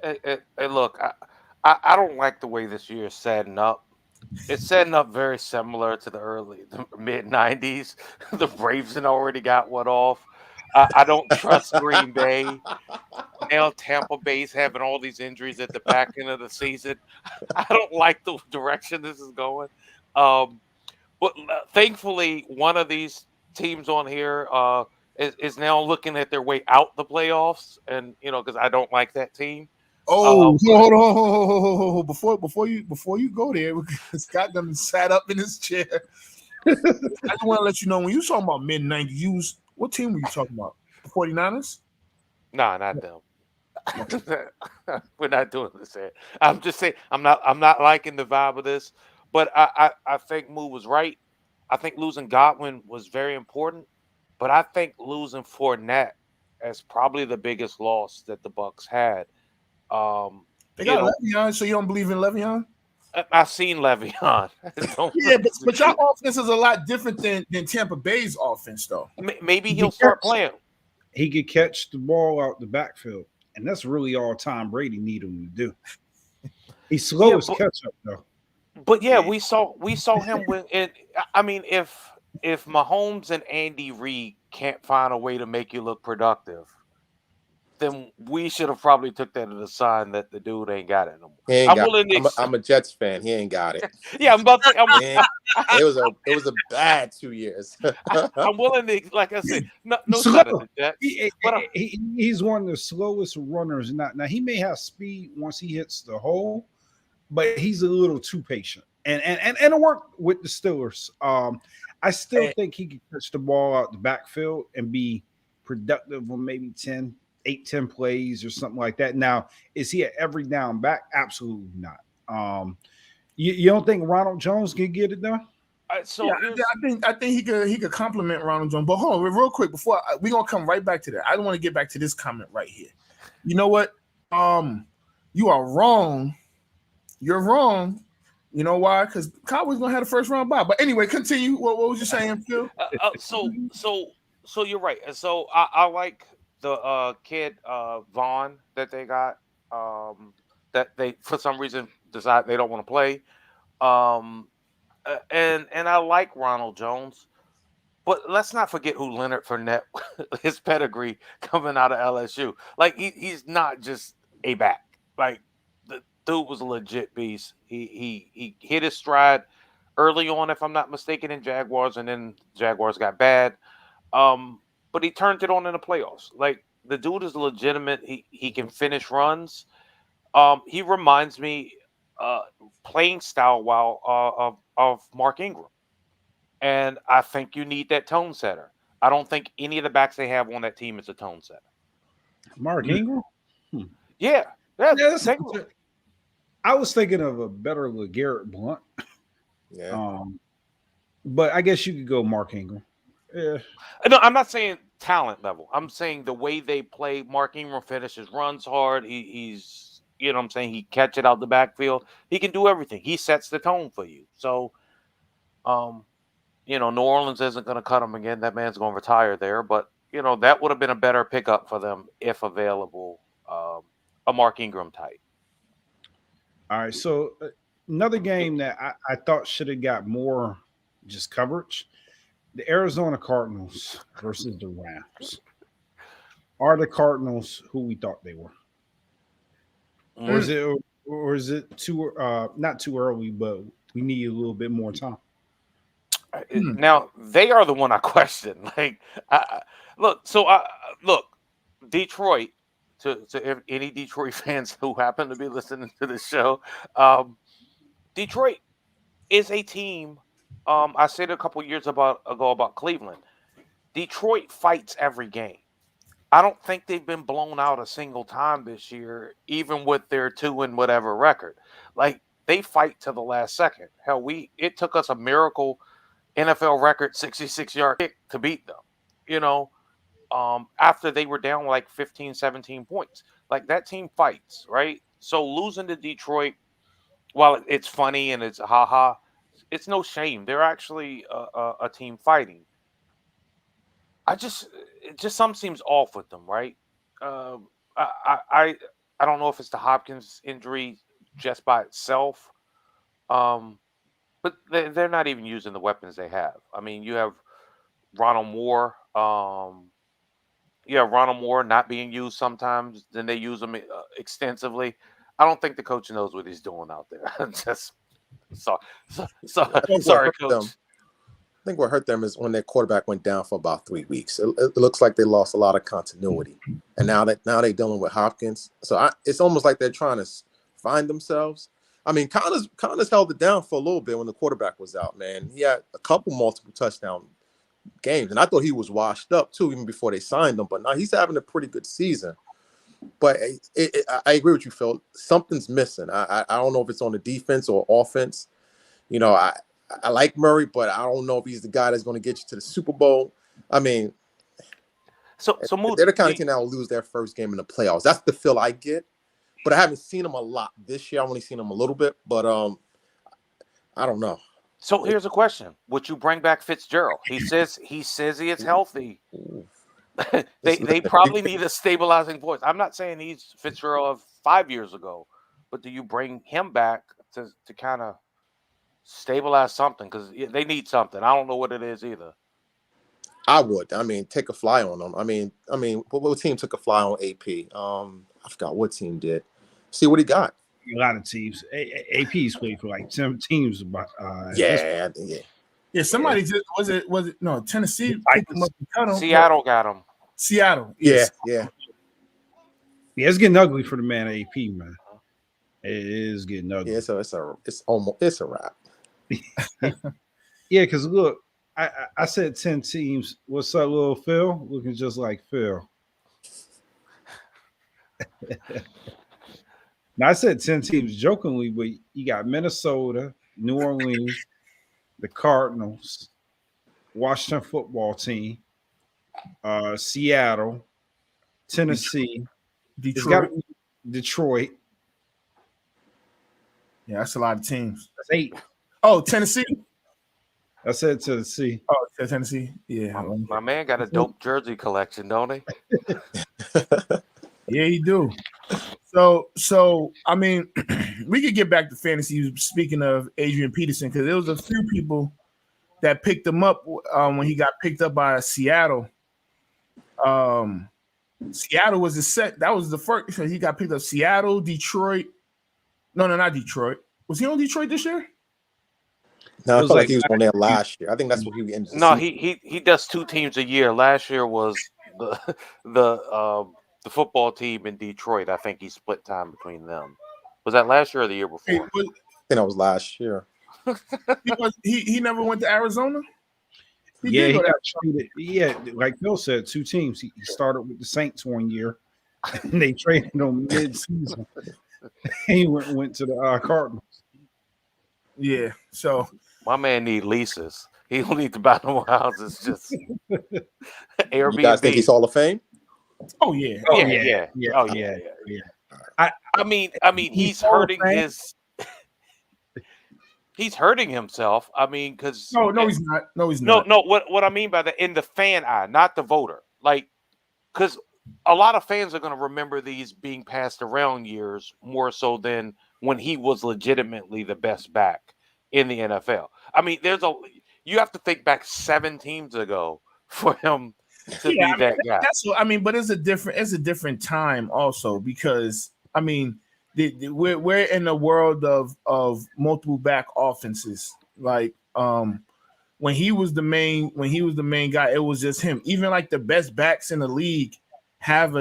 Hey, look, I don't like the way this year is setting up. It's setting up very similar to the mid 90s. The Braves had already got one off. I don't trust Green Bay. Now Tampa Bay's having all these injuries at the back end of the season. I don't like the direction this is going. But thankfully, one of these teams on here is now looking at their way out the playoffs, and because I don't like that team. Oh, hold on. Before you go there, Scott done sat up in his chair. I just want to let you know, when you talking about mid-90s, what team were you talking about? The 49ers? Nah, not them. We're not doing this here. I'm just saying I'm not liking the vibe of this, but I think Moo was right. I think losing Godwin was very important, but I think losing Fournette is probably the biggest loss that the Bucks had. They got Le'Veon, so you don't believe in Le'Veon? I've seen Le'Veon. Yeah, but your offense is a lot different than Tampa Bay's offense, though. Maybe he'll start playing. He could catch the ball out the backfield, and that's really all Tom Brady need him to do. He's slow as catch up, though. But yeah, we saw him with it. I mean, if Mahomes and Andy Reid can't find a way to make you look productive, then we should have probably took that as a sign that the dude ain't got it no more. He ain't got it. I'm a Jets fan. He ain't got it. Yeah, I'm about to say it was a bad 2 years. I'm willing to, like I said, no shot at the Jets. He's one of the slowest runners. Now he may have speed once he hits the hole, but he's a little too patient. And it worked with the Steelers. I still think he could catch the ball out the backfield and be productive on maybe 10 plays or something like that. Now, is he an every down back? Absolutely not. You don't think Ronald Jones can get it done? I think he could compliment Ronald Jones. But hold on, real quick, before we're gonna come right back to that. I don't want to get back to this comment right here. You know what? You are wrong. You're wrong. You know why? Because Cowboys gonna have the first round bye. But anyway, continue. What was you saying, Phil? So you're right. So I like the kid Vaughn that they got. That they for some reason decide they don't want to play. And I like Ronald Jones, but let's not forget who Leonard Fournette, his pedigree coming out of LSU. Like he's not just a back. Like the dude was a legit beast. He hit his stride early on, if I'm not mistaken, in Jaguars, and then Jaguars got bad. But he turned it on in the playoffs. Like the dude is legitimate. He can finish runs. He reminds me playing style of Mark Ingram. And I think you need that tone setter. I don't think any of the backs they have on that team is a tone setter. Mark Ingram? Yeah. I was thinking of a better LeGarrette Blount. Yeah. But I guess you could go Mark Ingram. Yeah. No, I'm not saying talent level. I'm saying the way they play. Mark Ingram finishes, runs hard. He's what I'm saying, he catch it out the backfield. He can do everything. He sets the tone for you. So, New Orleans isn't going to cut him again. That man's going to retire there. But that would have been a better pickup for them if available. A Mark Ingram type. All right. So another game that I thought should have got more just coverage. The Arizona Cardinals versus the Rams. Are the Cardinals who we thought they were? Or is it too not too early, but we need a little bit more time? Now they are the one I question. Like, look, Detroit. To any Detroit fans who happen to be listening to this show, Detroit is a team. I said a couple years ago about Cleveland. Detroit fights every game. I don't think they've been blown out a single time this year, even with their 2-whatever record. Like, they fight to the last second. Hell, it took us a miracle NFL record 66-yard kick to beat them. After they were down like 15, 17 points. Like, that team fights, right? So losing to Detroit, while it's funny and it's ha-ha, it's no shame. They're actually a team fighting. It just something seems off with them, right? I don't know if it's the Hopkins injury just by itself, but they're not even using the weapons they have. I mean, you have Ronald Moore. Ronald Moore not being used sometimes. Then they use him extensively. I don't think the coach knows what he's doing out there. Just sorry, Coach. think what hurt them is when their quarterback went down for about 3 weeks. It looks like they lost a lot of continuity, and now they're dealing with Hopkins. So it's almost like they're trying to find themselves. I mean, Connors held it down for a little bit when the quarterback was out. Man, he had a couple multiple touchdown games, and I thought he was washed up too, even before they signed him. But now he's having a pretty good season. But I agree with you, Phil. Something's missing. I don't know if it's on the defense or offense. You know, I like Murray, but I don't know if he's the guy that's going to get you to the Super Bowl. I mean, So they're the kind of team that will lose their first game in the playoffs. That's the feel I get. But I haven't seen him a lot this year. I've only seen him a little bit. But I don't know. So here's a question: would you bring back Fitzgerald? He says he is healthy. they probably need a stabilizing voice. I'm not saying he's Fitzgerald of 5 years ago, but do you bring him back to kind of stabilize something? Because they need something. I don't know what it is either. I would. I mean, take a fly on them. I mean, what team took a fly on AP? I forgot what team did. See what he got. A lot of teams. AP's played for like 7 teams. Yeah, somebody just was it no Tennessee picked him up and cut him. Seattle got him. Seattle. Yes. Yeah. Yeah, it's getting ugly for the man at AP, man. It is getting ugly. Yeah, so it's a wrap. Yeah, because look, I said 10 teams. What's up, little Phil? Looking just like Phil. Now I said 10 teams jokingly, but you got Minnesota, New Orleans, the Cardinals, Washington football team, Seattle, Tennessee, Detroit. Yeah, that's a lot of teams. That's 8. Oh, Tennessee. I said Tennessee. Oh, Tennessee. Yeah. My man got a dope jersey collection, don't he? Yeah, he do. So I mean, we could get back to fantasy. Speaking of Adrian Peterson, because there was a few people that picked him up when he got picked up by Seattle. Seattle was that was the first. He got picked up. Seattle, Detroit. No, not Detroit. Was he on Detroit this year? No, I felt like he was on there last year. I think that's what he ended. No, he does 2 teams a year. Last year was the football team in Detroit. I think he split time between them. Was that last year or the year before? I think that was last year. He never went to Arizona. He got traded. Yeah, like Phil said, 2 teams. He started with the Saints one year, and they traded him mid-season. He went to the Cardinals. Yeah, so my man need leases. He don't need to buy no houses. Just Airbnb. You guys think he's Hall of Fame? Oh yeah. I mean, he's hurting he's hurting himself. I mean, because no, he's not. No, he's not. No. What I mean by that, in the fan eye, not the voter. Like, because a lot of fans are going to remember these being passed around years more so than when he was legitimately the best back in the NFL. I mean, you have to think back 7 teams ago for him to be that guy. That's what I mean, but it's a different time also, because I mean, we're in the world of multiple back offenses. Like when he was the main guy, it was just him. Even like the best backs in the league have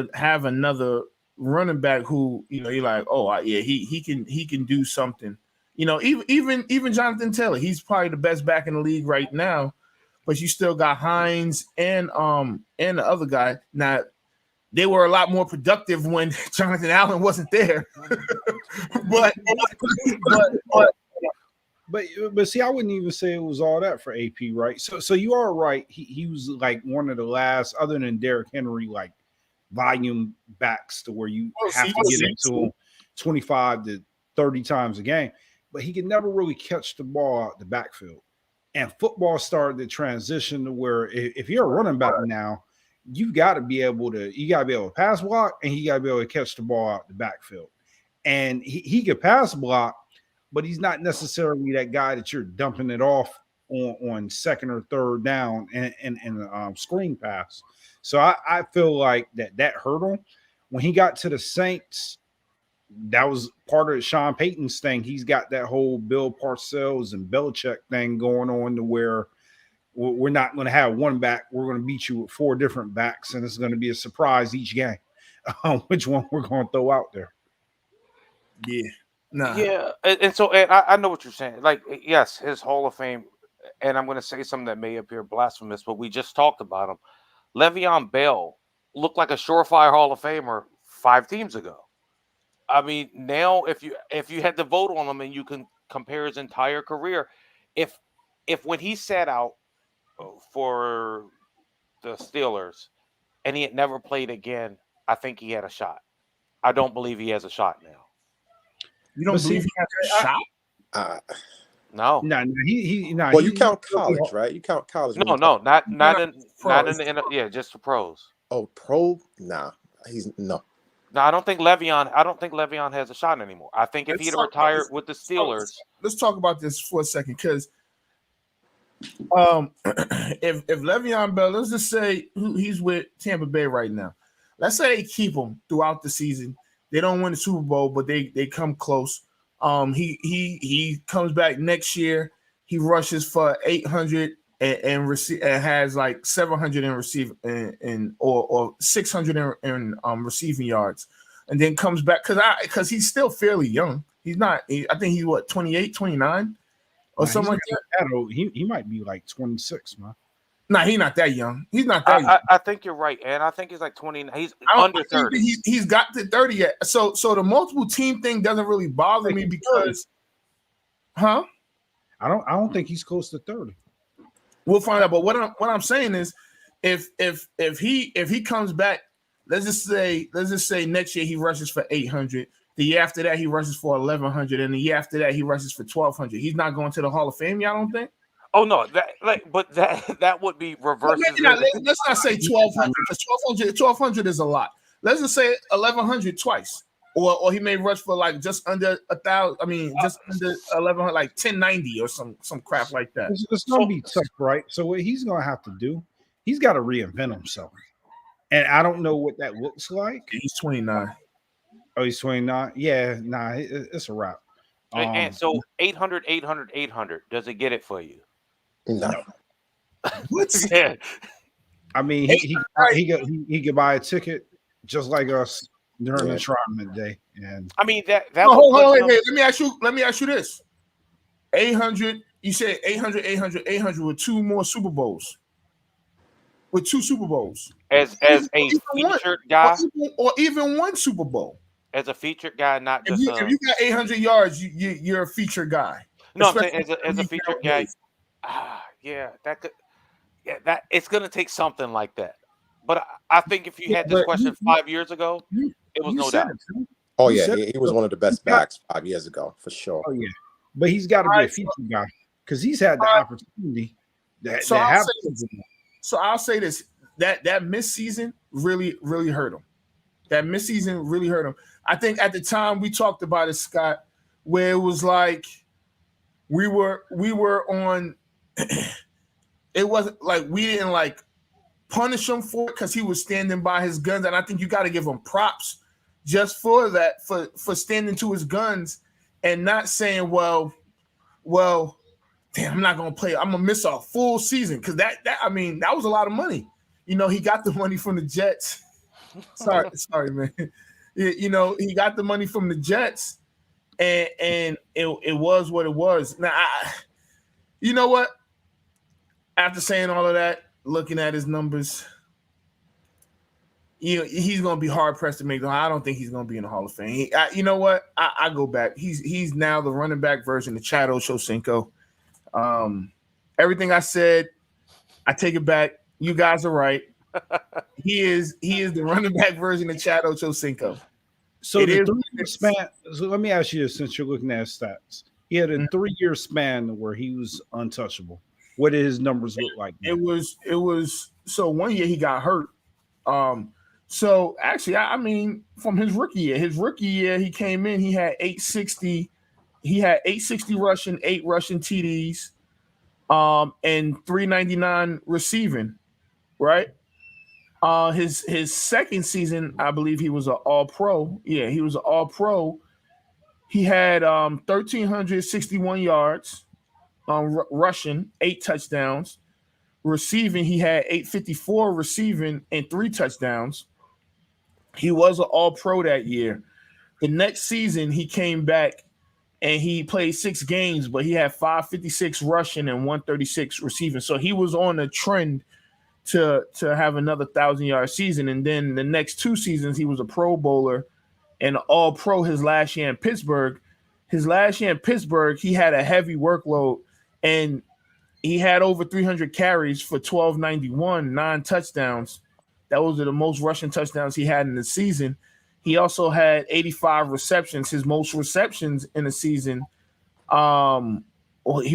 another running back who, you know, you're like, oh yeah, he can do something. You know, even Jonathan Taylor, he's probably the best back in the league right now, but you still got Hines and the other guy. Now they were a lot more productive when Jonathan Allen wasn't there. But see, I wouldn't even say it was all that for AP, right? So you are right. He was like one of the last, other than Derrick Henry, like volume backs to where you have to get into him 25 to 30 times a game. But he could never really catch the ball out the backfield. And football started to transition to where if you're a running back now, you got to be able to pass block, and you got to be able to catch the ball out the backfield. And he could pass block, but he's not necessarily that guy that you're dumping it off on second or third down and screen pass. So I feel like that hurt him. When he got to the Saints, that was part of Sean Payton's thing. He's got that whole Bill Parcells and Belichick thing going on to where we're not going to have one back. We're going to beat you with 4 different backs, and it's going to be a surprise each game which one we're going to throw out there. Yeah. Nah. Yeah, and so I know what you're saying. Like, yes, his Hall of Fame, and I'm going to say something that may appear blasphemous, but we just talked about him. Le'Veon Bell looked like a surefire Hall of Famer 5 teams ago. I mean, now if you had to vote on him and you can compare his entire career, if when he sat out for the Steelers and he had never played again, I think he had a shot. I don't believe he has a shot now. You don't believe he has a shot? No. No, he no. Well, you count college, right? You count college. No, not in the just the pros. Oh, pro? Nah, he's no. No, I don't think Le'Veon has a shot anymore. I think if he had retired with the Steelers. Let's talk about this for a second, because if Le'Veon Bell, let's just say he's with Tampa Bay right now. Let's say they keep him throughout the season. They don't win the Super Bowl, but they come close. He comes back next year. He rushes for 800 and has like 700 in receive or 600 in receiving yards, and then comes back because he's still fairly young. He's not. I think he's 28, 29 or something like that. He might be like 26, man. Nah, he's not that young. He's not that young. I think you're right, and I think he's like 20. He's under 30. He's got to 30 yet. So the multiple team thing doesn't really bother me because, huh? I don't think he's close to 30. We'll find out. But what I'm saying is, if he comes back, let's just say next year he rushes for 800. The year after that he rushes for 1100, and the year after that he rushes for 1200. He's not going to the Hall of Fame. Y'all don't think? Oh no, that would be reverse. Let's not say 1200 because 1200 is a lot. Let's just say 1100 twice, or he may rush for like just under 1,000. I mean, just under 1100, like 1090 or some crap like that. It's going to be tough, right? So what he's going to have to do, he's got to reinvent himself, and I don't know what that looks like. He's 29. Oh, he's 29. Yeah, nah, it's a wrap. And so 800, 800, 800. Does it get it for you? No. What? Yeah. I mean, he could buy a ticket just like us during the Enshrinement Day, and I mean that. Hold on, wait. Let me ask you this: 800. You said 800, 800, 800 with 2 more Super Bowls. With 2 Super Bowls as a featured guy, or even 1 Super Bowl. As a featured guy, not just if you got 800 yards, you're a featured guy. No, I'm saying as a featured guy. That it's going to take something like that. But I think if you had this question 5 years ago, it was no doubt. Oh yeah, he was one of the best backs 5 years ago for sure. Oh yeah, but he's got to be a featured guy because he's had the opportunity. I'll say this: that missed season really hurt him. That missed season really hurt him. I think at the time we talked about it, Scott, where it was like we were on. It wasn't like we didn't like punish him for it because he was standing by his guns, and I think you got to give him props just for that, for standing to his guns and not saying, well, damn, I'm not gonna play. I'm gonna miss a full season because that was a lot of money. You know, he got the money from the Jets. sorry, man. You know, he got the money from the Jets, and it was what it was. Now, you know what? After saying all of that, looking at his numbers, he's going to be hard pressed to make them. I don't think he's going to be in the Hall of Fame. You know what? I go back. He's now the running back version of Chad Ochocinco. Everything I said, I take it back. You guys are right. He is the running back version of Chad Ochocinco. So the 3-year span. So let me ask you this, since you're looking at his stats. He had a 3-year span where he was untouchable. What did his numbers look like now? It was so 1 year he got hurt. So actually, I mean, from his rookie year, he came in, he had 860. He had 860 rushing, 8 rushing TDs, and 399 receiving, right? His second season, I believe he was an All-Pro. Yeah, he was an All-Pro. He had 1,361 yards rushing, 8 touchdowns, receiving. He had 854 receiving and 3 touchdowns. He was an All-Pro that year. The next season, he came back and he played 6 games, but he had 556 rushing and 136 receiving. So he was on a trend to have another 1,000-yard season. And then the next 2 seasons, he was a Pro Bowler and All-Pro his last year in Pittsburgh. His last year in Pittsburgh, he had a heavy workload, and he had over 300 carries for 1,291, 9 touchdowns. That was the most rushing touchdowns he had in the season. He also had 85 receptions, his most receptions in the season. He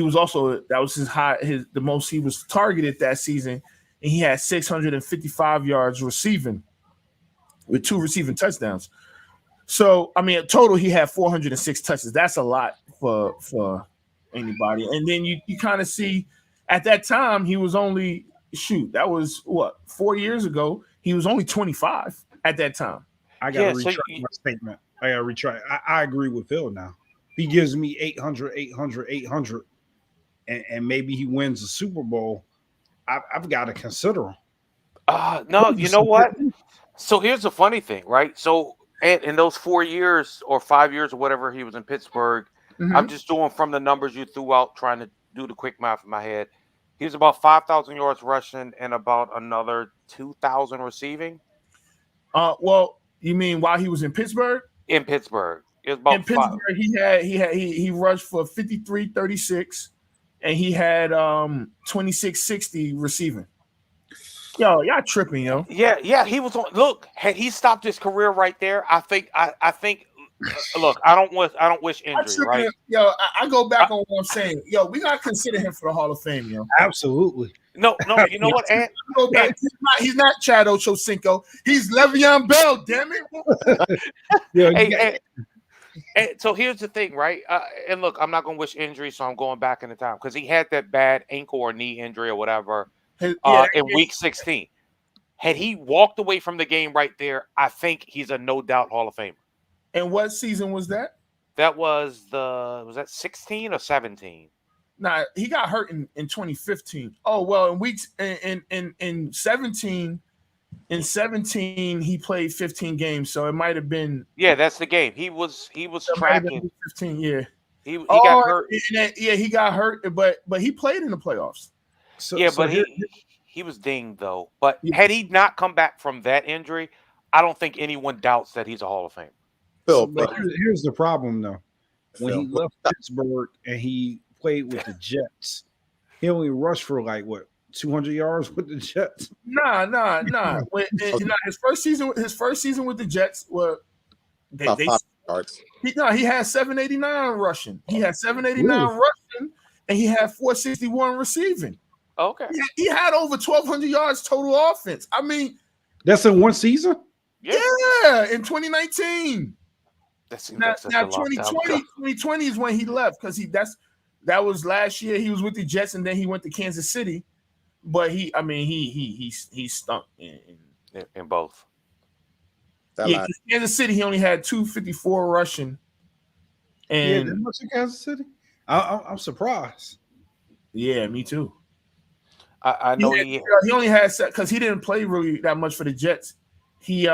was also, that was the most he was targeted that season, and he had 655 yards receiving with 2 receiving touchdowns. So, I mean, in total, he had 406 touches. That's a lot for anybody. And then you kind of see at that time, he was only, that was 4 years ago. He was only 25 at that time. I got to retract my statement. I agree with Phil now. He gives me 800, and maybe he wins the Super Bowl. I've got to consider him. No, you know what? So here's the funny thing, right? So in those 4 years or 5 years or whatever he was in Pittsburgh, I'm just doing from the numbers you threw out, trying to do the quick math in my head. He was about 5,000 yards rushing and about another 2,000 receiving. Well, you mean while he was in Pittsburgh? In Pittsburgh, it was about in Pittsburgh. He rushed for 53-36, and he had 2660 receiving. Yo, y'all tripping, yo. Yeah, he was on. Look, had he stopped his career right there, I think. Look, I don't wish injury, right? Yo, I go back on what I'm saying. Yo, we gotta consider him for the Hall of Fame, yo. Absolutely. No, you know what? He's not Chad Ochocinco. He's Le'Veon Bell. Damn it. And so here's the thing, right? And look, I'm not gonna wish injury, so I'm going back in the time because he had that bad ankle or knee injury or whatever in week 16. Had he walked away from the game right there, I think he's a no doubt Hall of Famer. And what season was that? That was that 16 or 17? Nah, he got hurt in 2015. Oh well, in 17. In 17, he played 15 games, so it might have been. Yeah, that's the game. He was tracking 15. Yeah, he got hurt. He got hurt, but he played in the playoffs. But he was dinged though. But had he not come back from that injury, I don't think anyone doubts that he's a Hall of Famer. Phil, here's the problem though. When he left Pittsburgh and he played with the Jets, he only rushed for 200 yards with the Jets. Nah. His first season with the Jets were they 5 yards. He had 789 rushing. He had 789 rushing, and he had 461 receiving. Okay. He had over 1,200 yards total offense. I mean, that's in one season. Yeah, in 2019. Now 2020 is when he left because that was last year. He was with the Jets and then he went to Kansas City. But he stunk in both. Kansas City, he only had 254 rushing. And that much in Kansas City? I'm surprised. Yeah, me too. I know he only had because he didn't play really that much for the Jets. He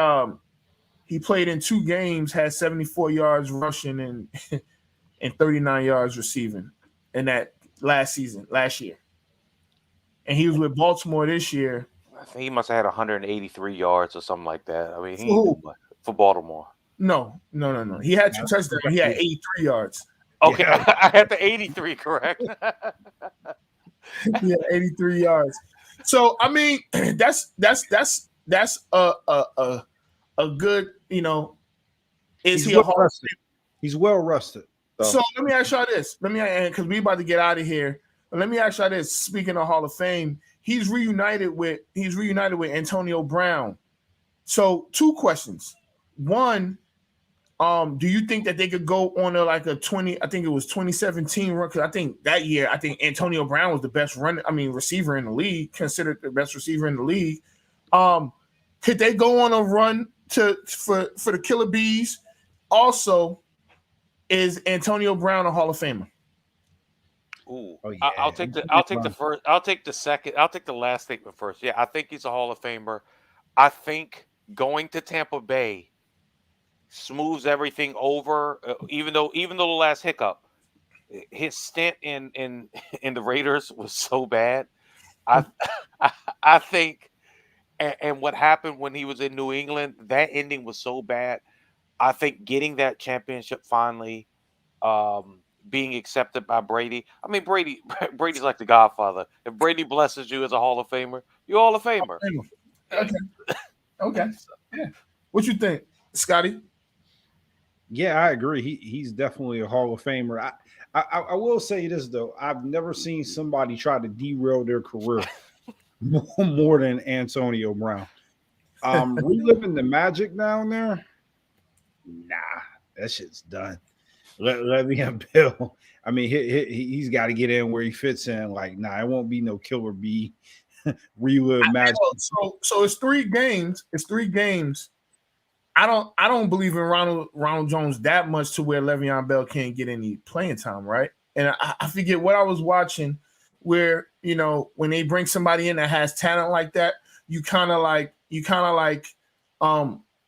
played in 2 games, had 74 yards rushing and 39 yards receiving in that last year. And he was with Baltimore this year. I think he must have had 183 yards or something like that. I mean, for Baltimore. No. He had 2 touchdowns. He had 83 yards. Okay, yeah. I had the 83 correct. Yeah, 83 yards. So I mean, that's a good, is he a Hall of Fame? He's well rusted. So let me ask y'all this. Because we about to get out of here. Let me ask y'all this. Speaking of Hall of Fame, he's reunited with Antonio Brown. So 2 questions. One, do you think that they could go on a 2017 run? Because I think that year, Antonio Brown was the best receiver in the league, considered the best receiver in the league. Could they go on a run for the Killer Bees? Also, is Antonio Brown a Hall of Famer? Ooh, Oh, yeah. I'll take the first. I'll take the second. I'll take the last statement first. Yeah, I think he's a Hall of Famer. I think going to Tampa Bay smooths everything over. Even though the last hiccup, his stint in in the Raiders was so bad. I I think, and what happened when he was in New England, that ending was so bad. I think getting that championship finally, being accepted by Brady. I mean, Brady's like the Godfather. If Brady blesses you as a Hall of Famer, you're a Hall of Famer. Okay. Okay. Yeah. What you think, Scotty? Yeah, I agree. He's definitely a Hall of Famer. I will say this though. I've never seen somebody try to derail their career more than Antonio Brown. Reliving the magic down there. Nah, that shit's done. Le'Veon Bell. I mean, he's got to get in where he fits in. Like, nah, it won't be no killer bee relive magic. So it's 3 games. It's 3 games. I don't believe in Ronald Jones that much to where Le'Veon Bell can't get any playing time, right? And I forget what I was watching, where when they bring somebody in that has talent like that, you kind of like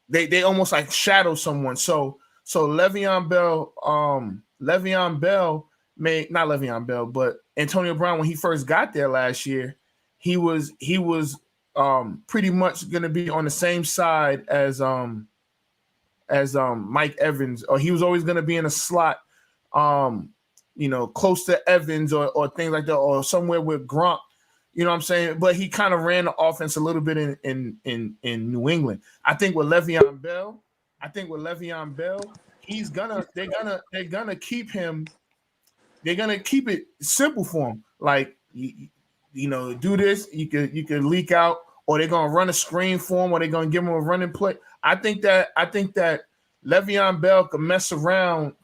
they almost like shadow someone. So Le'Veon Bell not Le'Veon Bell, but Antonio Brown, when he first got there last year, he was pretty much going to be on the same side as Mike Evans, or he was always going to be in a slot, close to Evans or things like that, or somewhere with Gronk. You know what I'm saying? But he kind of ran the offense a little bit in New England. I think with Le'Veon Bell, they're gonna keep him. They're gonna keep it simple for him. Like do this. You could leak out, or they're gonna run a screen for him, or they're gonna give him a running play. I think that Le'Veon Bell could mess around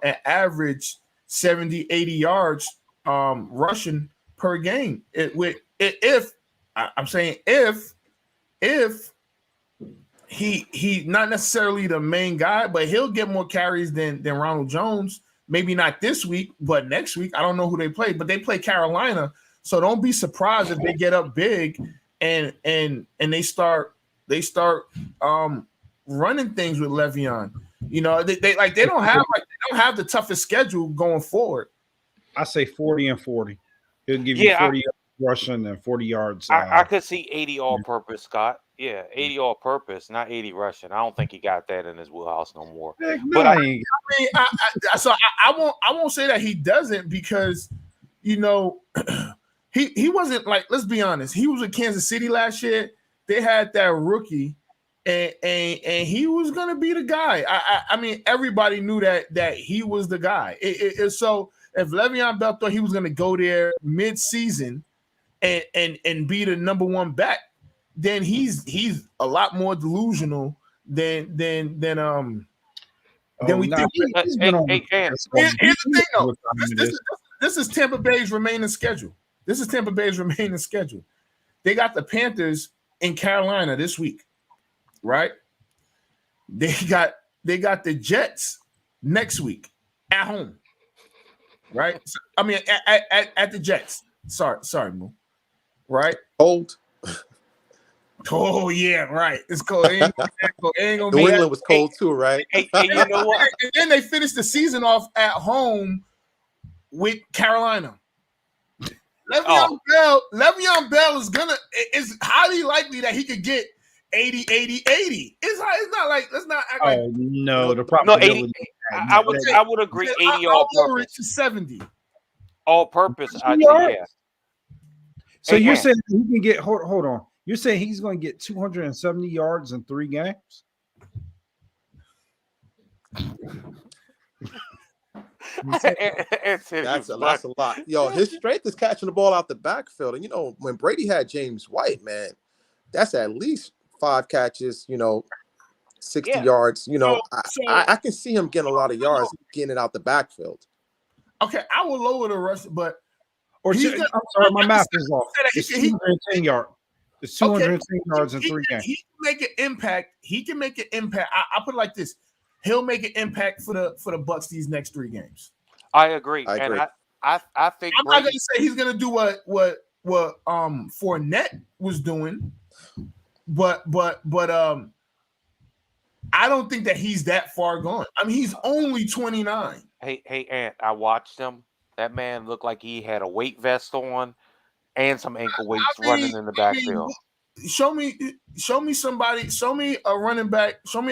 and average 70, 80 yards rushing per game. If he not necessarily the main guy, but he'll get more carries than Ronald Jones. Maybe not this week, but next week. I don't know who they play, but they play Carolina, so don't be surprised if they get up big and they start running things with Le'Veon. They don't have the toughest schedule going forward. I say 40 and 40. He'll give you 40 yards rushing and 40 yards. I could see 80 all-purpose, Scott. Yeah, 80 all-purpose, not 80 rushing. I don't think he got that in his wheelhouse no more. But I won't say that he doesn't, because he wasn't like, let's be honest, he was with Kansas City last year. They had that rookie, and he was gonna be the guy. I mean, everybody knew that he was the guy. So if Le'Veon Bell thought he was gonna go there mid-season and be the number 1 back, then he's a lot more delusional than we think. Here's the thing, though. This is Tampa Bay's remaining schedule. They got the Panthers in Carolina this week, right? They got the Jets next week at home, right? I mean, at the Jets. Sorry, Moo. Right? Cold. Oh yeah, right. It's cold. It ain't gonna New England was cold too, right? Hey, you know what? And then they finished the season off at home with Carolina. Le'Veon Bell is highly likely that he could get 80. It's not like, let's not act like. No, the problem. 80. I would agree. 80 all-purpose to 70. All-purpose. Yeah. So you're saying he can get? Hold on. You're saying he's going to get 270 yards in 3 games? That's a lot. Yo, his strength is catching the ball out the backfield. And when Brady had James White, man, that's at least 5 catches, 60 yards. I can see him getting a lot of yards, getting it out the backfield. Okay, I will lower the rush, but I'm sorry, my math is off. It's 210 yards. It's 210 yards in 3 games. He can make an impact. I put it like this: he'll make an impact for the Bucs these next 3 games. I agree. I think I'm not gonna say he's gonna do what Fournette was doing, but I don't think that he's that far gone. I mean, he's only 29. Hey, Ant, I watched him. That man looked like he had a weight vest on and some ankle weights running in the backfield. Show me a running back for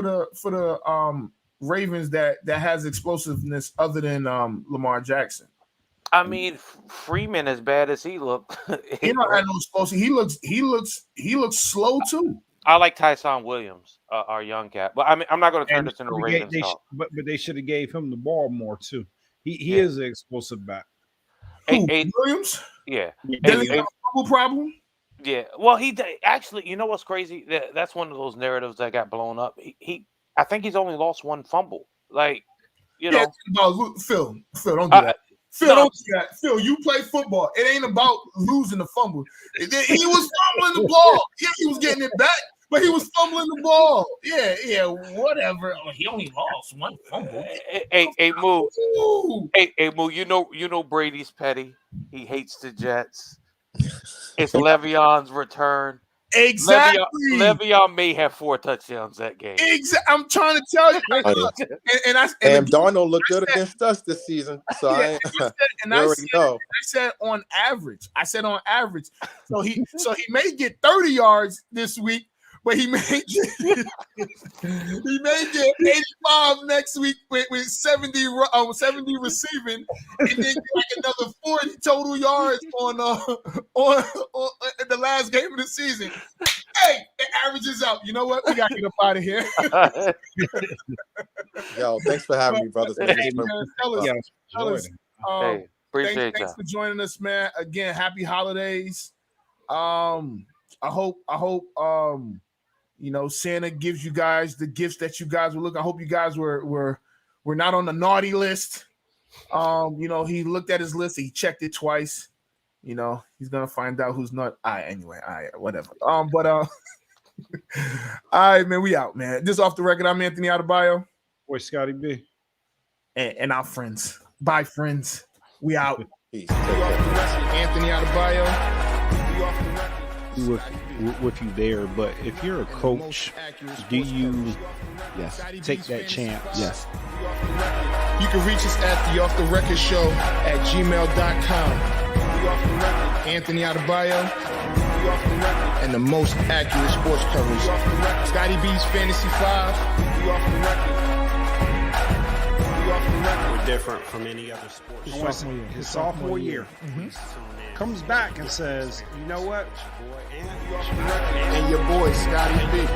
the Ravens that has explosiveness other than Lamar Jackson. I mean, Freeman, as bad as he looked, he don't have no explosive. He looks slow too. I like Tyson Williams, our young cat, but I mean, I'm not going to turn this into a Ravens talk. But they should have gave him the ball more too. He is an explosive back. Williams? Yeah. Does he have a fumble problem? Yeah. Well, he actually. You know what's crazy? That's one of those narratives that got blown up. I think he's only lost one fumble. Like, you know. Phil, don't do that. Phil, don't do that. Phil, you play football. It ain't about losing the fumble. He was fumbling the ball. Yeah, he was getting it back, but he was fumbling the ball. Yeah, whatever. Oh, he only lost one fumble. Hey, Moo. Hey, Moo. You know Brady's petty. He hates the Jets. It's Le'Veon's return. Exactly. Le'Veon may have 4 touchdowns that game. I'm trying to tell you. and Darnold looked good against us this season. So I already know. I said on average. So he may get 30 yards this week, but he may get 85 next week with 70 receiving, and then get like another 40 total yards on the last game of the season. Hey, it averages out. You know what? We gotta get up out of here. Yo, thanks for having me, brothers. Hey, appreciate thanks for joining us, man. Again, happy holidays. I hope Santa gives you guys the gifts that you guys were looking. I hope you guys were not on the naughty list. He looked at his list, he checked it twice. He's gonna find out who's not. Whatever. All right, man, we out, man. This off the record. I'm Anthony Adebayo. Boy, Scotty B. And our friends. Bye, friends. We out. Peace. Anthony Adebayo. With you there, but if you're a coach, do you take that chance? Yes. You can reach us at the Off the Record Show at gmail.com. Anthony Adebayo and the most accurate sports coverage. Scotty B's Fantasy 5. We're different from any other sport. His sophomore year. Comes back and says, you know what? And your boy, Scotty B.